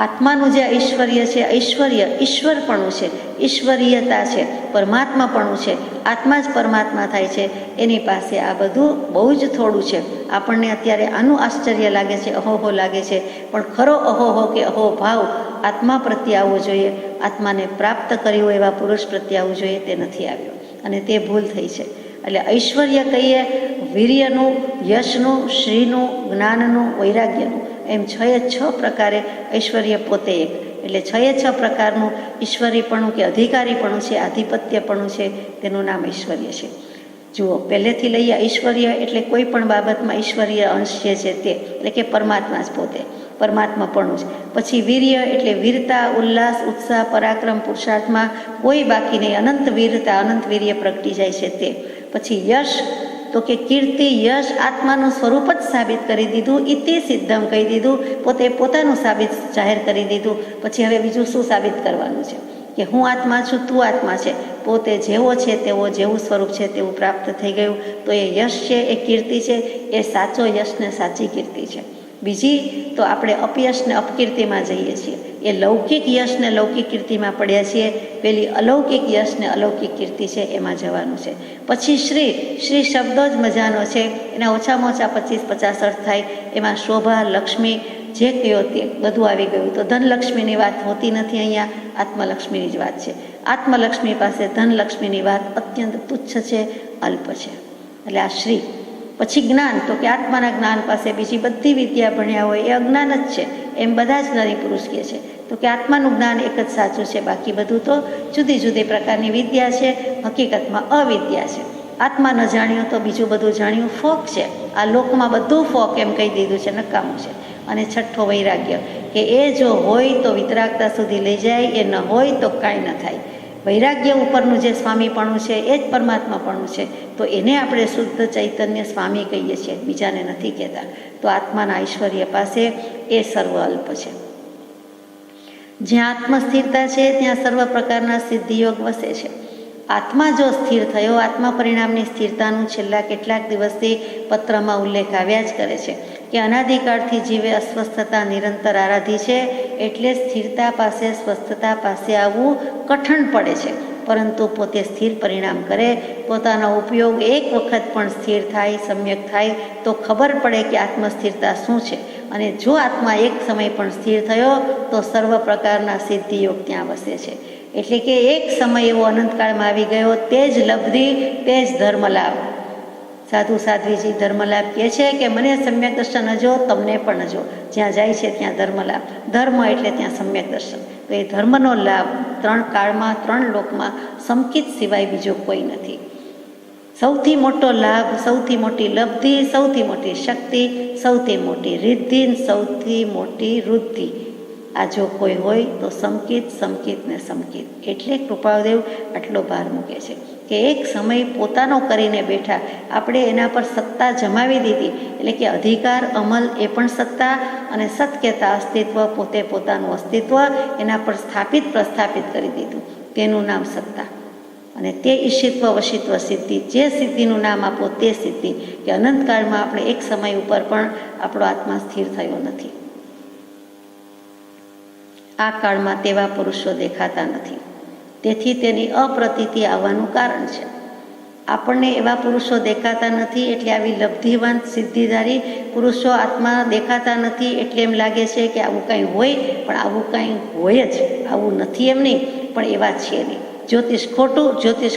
[SPEAKER 1] આત્માનું જે ઐશ્વર્ય છે, ઐશ્વર્ય ઈશ્વરપણું છે, ઈશ્વરીયતા છે, પરમાત્માપણું છે, આત્મા જ પરમાત્મા થાય છે. એની પાસે આ બધું બહુ જ થોડું છે. આપણને અત્યારે આનું આશ્ચર્ય લાગે છે, અહોહો લાગે છે, પણ ખરો અહોહો કે અહોભાવ આત્મા પ્રત્યે આવવો જોઈએ, આત્માને પ્રાપ્ત કર્યું એવા પુરુષ પ્રત્યે આવવું જોઈએ, તે નથી આવ્યો, અને તે ભૂલ થઈ છે. એટલે ઐશ્વર્ય કહીએ વીર્યનું, યશનું, શ્રીનું, જ્ઞાનનું, વૈરાગ્યનું, એમ 6 પ્રકારે ઐશ્વર્ય પોતે એક. એટલે 6 પ્રકારનું ઈશ્વરીપણું કે અધિકારીપણું છે, આધિપત્યપણું છે, તેનું નામ ઐશ્વર્ય છે. જુઓ, પહેલેથી લઈએ ઐશ્વર્ય એટલે કોઈ પણ બાબતમાં ઈશ્વરીય અંશ જે છે તે, એટલે કે પરમાત્મા જ પોતે, પરમાત્માપણું જ. પછી વીર્ય એટલે વીરતા, ઉલ્લાસ, ઉત્સાહ, પરાક્રમ, પુરુષાર્થમાં કોઈ બાકી નહીં, અનંત વીરતા, અનંત વીર્ય પ્રગટી જાય છે તે. પછી યશ તો કે કીર્તિ, યશ આત્માનું સ્વરૂપ જ સાબિત કરી દીધું, ઇતિ સિદ્ધમ કહી દીધું, પોતે પોતાનું સાબિત જાહેર કરી દીધું. પછી હવે બીજું શું સાબિત કરવાનું છે કે હું આત્મા છું, તું આત્મા છે, પોતે જેવો છે તેવો, જેવું સ્વરૂપ છે તેવું પ્રાપ્ત થઈ ગયું. તો એ યશ છે, એ કીર્તિ છે, એ સાચો યશ ને સાચી કીર્તિ છે. બીજી તો આપણે અપયશ ને અપકીર્તિમાં જઈએ છીએ, એ લૌકિક યશ ને લૌકિક કીર્તિમાં પડ્યા છીએ. પેલી અલૌકિક યશ ને અલૌકિક કીર્તિ છે એમાં જવાનું છે. પછી શ્રી શબ્દો જ મજાનો છે, એના ઓછામાં ઓછા 25-50 અર્થ થાય. એમાં શોભા, લક્ષ્મી જે કયો તે બધું આવી ગયું. તો ધનલક્ષ્મીની વાત હોતી નથી, અહીંયા આત્મલક્ષ્મીની જ વાત છે. આત્મલક્ષ્મી પાસે ધનલક્ષ્મીની વાત અત્યંત તુચ્છ છે, અલ્પ છે. એટલે આ શ્રી. પછી જ્ઞાન તો કે આત્માના જ્ઞાન પાસે બીજી બધી વિદ્યા ભણ્યા હોય એ અજ્ઞાન જ છે, એમ બધા જ જ્ઞાની પુરુષ કહે છે. તો કે આત્માનું જ્ઞાન એક જ સાચું છે, બાકી બધું તો જુદી જુદી પ્રકારની વિદ્યા છે, હકીકતમાં અવિદ્યા છે. આત્મા ન જાણ્યું તો બીજું બધું જાણ્યું ફોક છે. આ લોકમાં બધું ફોક એમ કહી દીધું છે, નકામું છે. અને છઠ્ઠો વૈરાગ્ય કે એ જો હોય તો વિતરાગતા સુધી લઈ જાય, એ ન હોય તો કાંઈ ન થાય. વૈરાગ્ય ઉપરનું જે સ્વામીપણું છે એ જ પરમાત્માપણું છે. તો એને આપણે શુદ્ધ ચૈતન્ય સ્વામી કહીએ છીએ, બીજાને નથી કહેતા. તો આત્માના ઐશ્વર્ય પાસે એ સર્વ અલ્પ છે. જ્યાં આત્મસ્થિરતા છે ત્યાં સર્વ પ્રકારના સિદ્ધિયોગ વસે છે. આત્મા જો સ્થિર થયો, આત્મા પરિણામની સ્થિરતાનું છેલ્લા કેટલાક દિવસથી પત્રમાં ઉલ્લેખ આવ્યા જ કરે છે કે અનાદિકાળથી જીવે અસ્વસ્થતા નિરંતર આરાધી છે, એટલે સ્થિરતા પાસે, સ્વસ્થતા પાસે આવવું કઠણ પડે છે. પરંતુ પોતે સ્થિર પરિણામ કરે, પોતાનો ઉપયોગ એક વખત પણ સ્થિર થાય, સમ્યક થાય તો ખબર પડે કે આત્મસ્થિરતા શું છે. અને જો આત્મા એક સમય પણ સ્થિર થયો તો સર્વ પ્રકારના સિદ્ધિયોગ ત્યાં વસે છે. એટલે કે એક સમય એવો અનંતકાળમાં આવી ગયો, તે જ લબ્ધિ, તે જ ધર્મલાભ. સાધુ સાધ્વીજી ધર્મલાભ કહે છે કે મને સમ્યક દર્શન હજો, તમને પણ હજો. જ્યાં જાય છે ત્યાં ધર્મલાભ, ધર્મ એટલે ત્યાં સમ્યક દર્શન. તો એ ધર્મનો લાભ 3 કાળમાં 3 લોકમાં સંકિત સિવાય બીજો કોઈ નથી. સૌથી મોટો લાભ, સૌથી મોટી લબ્ધિ, સૌથી મોટી શક્તિ, સૌથી મોટી રિદ્ધિ, સૌથી મોટી વૃદ્ધિ આ જો કોઈ હોય તો સમકિત, સમકિત ને સમકિત. એટલે કૃપાદેવ આટલો ભાર મૂકે છે કે એક સમય પોતાનો કરીને બેઠા, આપણે એના પર સત્તા જમાવી દીધી. એટલે કે અધિકાર, અમલ એ પણ સત્તા, અને સત્યતા, અસ્તિત્વ, પોતે પોતાનું અસ્તિત્વ એના પર સ્થાપિત પ્રસ્થાપિત કરી દીધું. તેનું નામ સત્તા. અને તે ઈશિત્વ, વશિત્વ સિદ્ધિ, જે સિદ્ધિનું નામ આપો તે સિદ્ધિ, કે અનંતકાળમાં આપણે એક સમય ઉપર પણ આપણો આત્મા સ્થિર થયો નથી. આ કાળમાં તેવા પુરુષો દેખાતા નથી, તેથી તેની અપ્રતીતિ આવવાનું કારણ છે. આપણને એવા પુરુષો દેખાતા નથી એટલે આવી લબ્ધિવાન સિદ્ધિધારી પુરુષો આત્મા દેખાતા નથી એટલે એમ લાગે છે કે આવું કાંઈ હોય, પણ આવું કાંઈ હોય જ, આવું નથી એમ નહીં, પણ એવા છે નહીં. જ્યોતિષ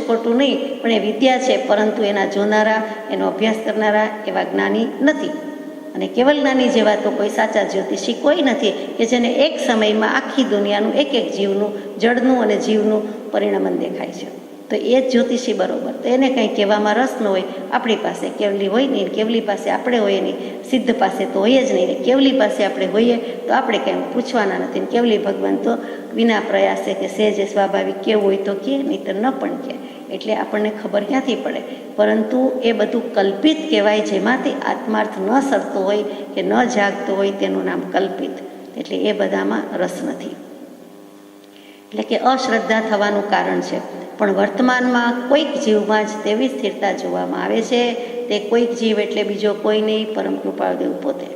[SPEAKER 1] ખોટું નહીં, પણ એ વિદ્યા છે, પરંતુ એના જોનારા, એનો અભ્યાસ કરનારા એવા જ્ઞાની નથી. અને કેવલ જ્ઞાની જેવા તો કોઈ સાચા જ્યોતિષી કોઈ નથી કે જેને એક સમયમાં આખી દુનિયાનું એક જીવનું, જળનું અને જીવનું પરિણમન દેખાય છે. તો એ જ જ્યોતિષી બરોબર. તો એને કંઈ કહેવામાં રસ ન હોય. આપણી પાસે કેવલી હોય નહીં, કેવલી પાસે આપણે હોઈએ નહીં, સિદ્ધ પાસે તો હોય જ નહીં. કેવલી પાસે આપણે હોઈએ તો આપણે કંઈ પૂછવાના નથી. કેવલી ભગવાન તો વિના પ્રયાસે કે સહેજે સ્વાભાવિક કેવું હોય તો કે, નહીં તો ન પણ કે. એટલે આપણને ખબર ક્યાંથી પડે. પરંતુ એ બધું કલ્પિત કહેવાય, જેમાંથી આત્માર્થ ન સરતો હોય કે ન જાગતો હોય તેનું નામ કલ્પિત. એટલે એ બધામાં રસ નથી. એટલે કે અશ્રદ્ધા થવાનું કારણ છે. પણ વર્તમાનમાં કોઈક જીવમાં જ તેવી સ્થિરતા જોવામાં આવે છે. તે કોઈક જીવ એટલે બીજો કોઈ નહીં, પરમ કૃપાળદેવ પોતે,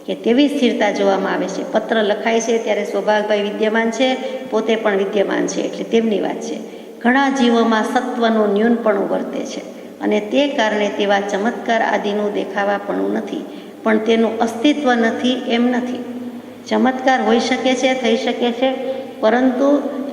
[SPEAKER 1] કે તેવી સ્થિરતા જોવામાં આવે છે. પત્ર લખાય છે ત્યારે સૌભાગભાઈ વિદ્યમાન છે, પોતે પણ વિદ્યમાન છે, એટલે તેમની વાત છે. ઘણા જીવોમાં સત્વનું ન્યૂનપણું વર્તે છે અને તે કારણે તેવા ચમત્કાર આદિનું દેખાવાપણું નથી, પણ તેનું અસ્તિત્વ નથી એમ નથી. ચમત્કાર હોઈ શકે છે, થઈ શકે છે, પરંતુ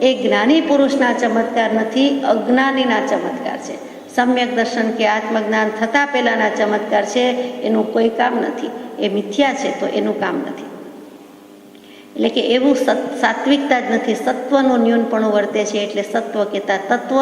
[SPEAKER 1] એ જ્ઞાની પુરુષના ચમત્કાર નથી, અજ્ઞાનીના ચમત્કાર છે. સમ્યક દર્શન કે આત્મજ્ઞાન થતાં પહેલાંના ચમત્કાર છે, એનું કોઈ કામ નથી. એ મિથ્યા છે તો એનું કામ નથી. એટલે કે એવું સાત્વિકતા જ નથી, સત્વનું ન્યૂનપણું વર્તે છે. એટલે સત્વ કહેતા તત્વ,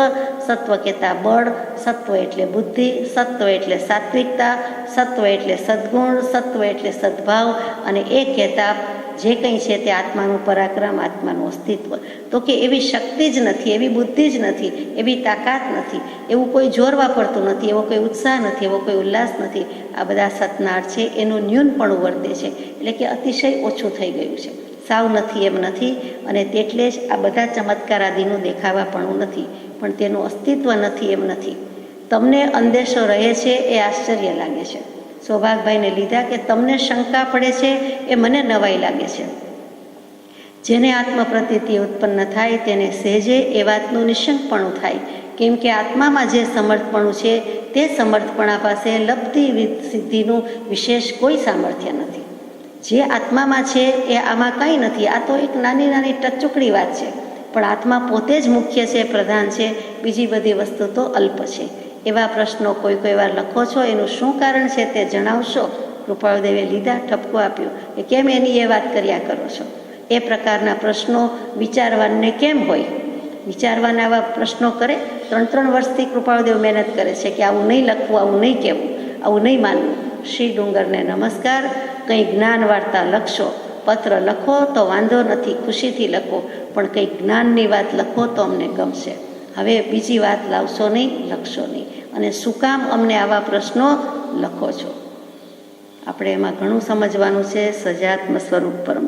[SPEAKER 1] સત્વ કહેતા બળ, સત્વ એટલે બુદ્ધિ, સત્વ એટલે સાત્વિકતા, સત્વ એટલે સદ્ગુણ, સત્વ એટલે સદ્ભાવ, અને એ કહેતા જે કંઈ છે તે આત્માનું પરાક્રમ, આત્માનું અસ્તિત્વ. તો કે એવી શક્તિ જ નથી, એવી બુદ્ધિ જ નથી, એવી તાકાત નથી, એવું કોઈ જોર વાપરતું નથી, એવો કોઈ ઉત્સાહ નથી, એવો કોઈ ઉલ્લાસ નથી. આ બધા સતનાર છે એનું ન્યૂનપણું વર્તે છે, એટલે કે અતિશય ઓછું થઈ ગયું છે. સાવ નથી એમ નથી, અને તેટલે જ આ બધા ચમત્કાર આદિનું દેખાવાપણું નથી, પણ તેનું અસ્તિત્વ નથી એમ નથી. તમને અંદેશો રહે છે એ આશ્ચર્ય લાગે છે. સૌભાગભાઈને લીધા કે તમને શંકા પડે છે એ મને નવાઈ લાગે છે. જેને આત્મપ્રતીતિ ઉત્પન્ન થાય તેને સહેજે એ વાતનું નિશંકપણું થાય, કેમ કે આત્મામાં જે સમર્થપણું છે તે સમર્થપણા પાસે લબ્ધિ સિદ્ધિનું વિશેષ કોઈ સામર્થ્ય નથી. જે આત્મામાં છે એ આમાં કંઈ નથી. આ તો એક નાની નાની ટચુકડી વાત છે, પણ આત્મા પોતે જ મુખ્ય છે, પ્રધાન છે, બીજી બધી વસ્તુ તો અલ્પ છે. એવા પ્રશ્નો કોઈ વાર લખો છો, એનું શું કારણ છે તે જણાવશો? કૃપાળુદેવે લીધા, ઠપકો આપ્યો કે કેમ એની એ વાત કર્યા કરો છો? એ પ્રકારના પ્રશ્નો વિચારવાને કેમ હોય? વિચારવાના આવા પ્રશ્નો કરે. 3 વર્ષથી કૃપાળુદેવ મહેનત કરે છે કે આવું નહીં લખવું, આવું નહીં કહેવું, આવું નહીં માનવું. શ્રી ડુંગરને નમસ્કાર. કંઈ જ્ઞાન વાર્તા લખશો, પત્ર લખો તો વાંધો નથી, ખુશીથી લખો, પણ કંઈ જ્ઞાનની વાત લખો તો અમને ગમશે. હવે બીજી વાત લાવશો નહીં, લખશો નહીં. અને શું કામ અમને આવા પ્રશ્નો લખો છો? આપણે એમાં ઘણું સમજવાનું છે. સજાત્મ સ્વરૂપ પરમ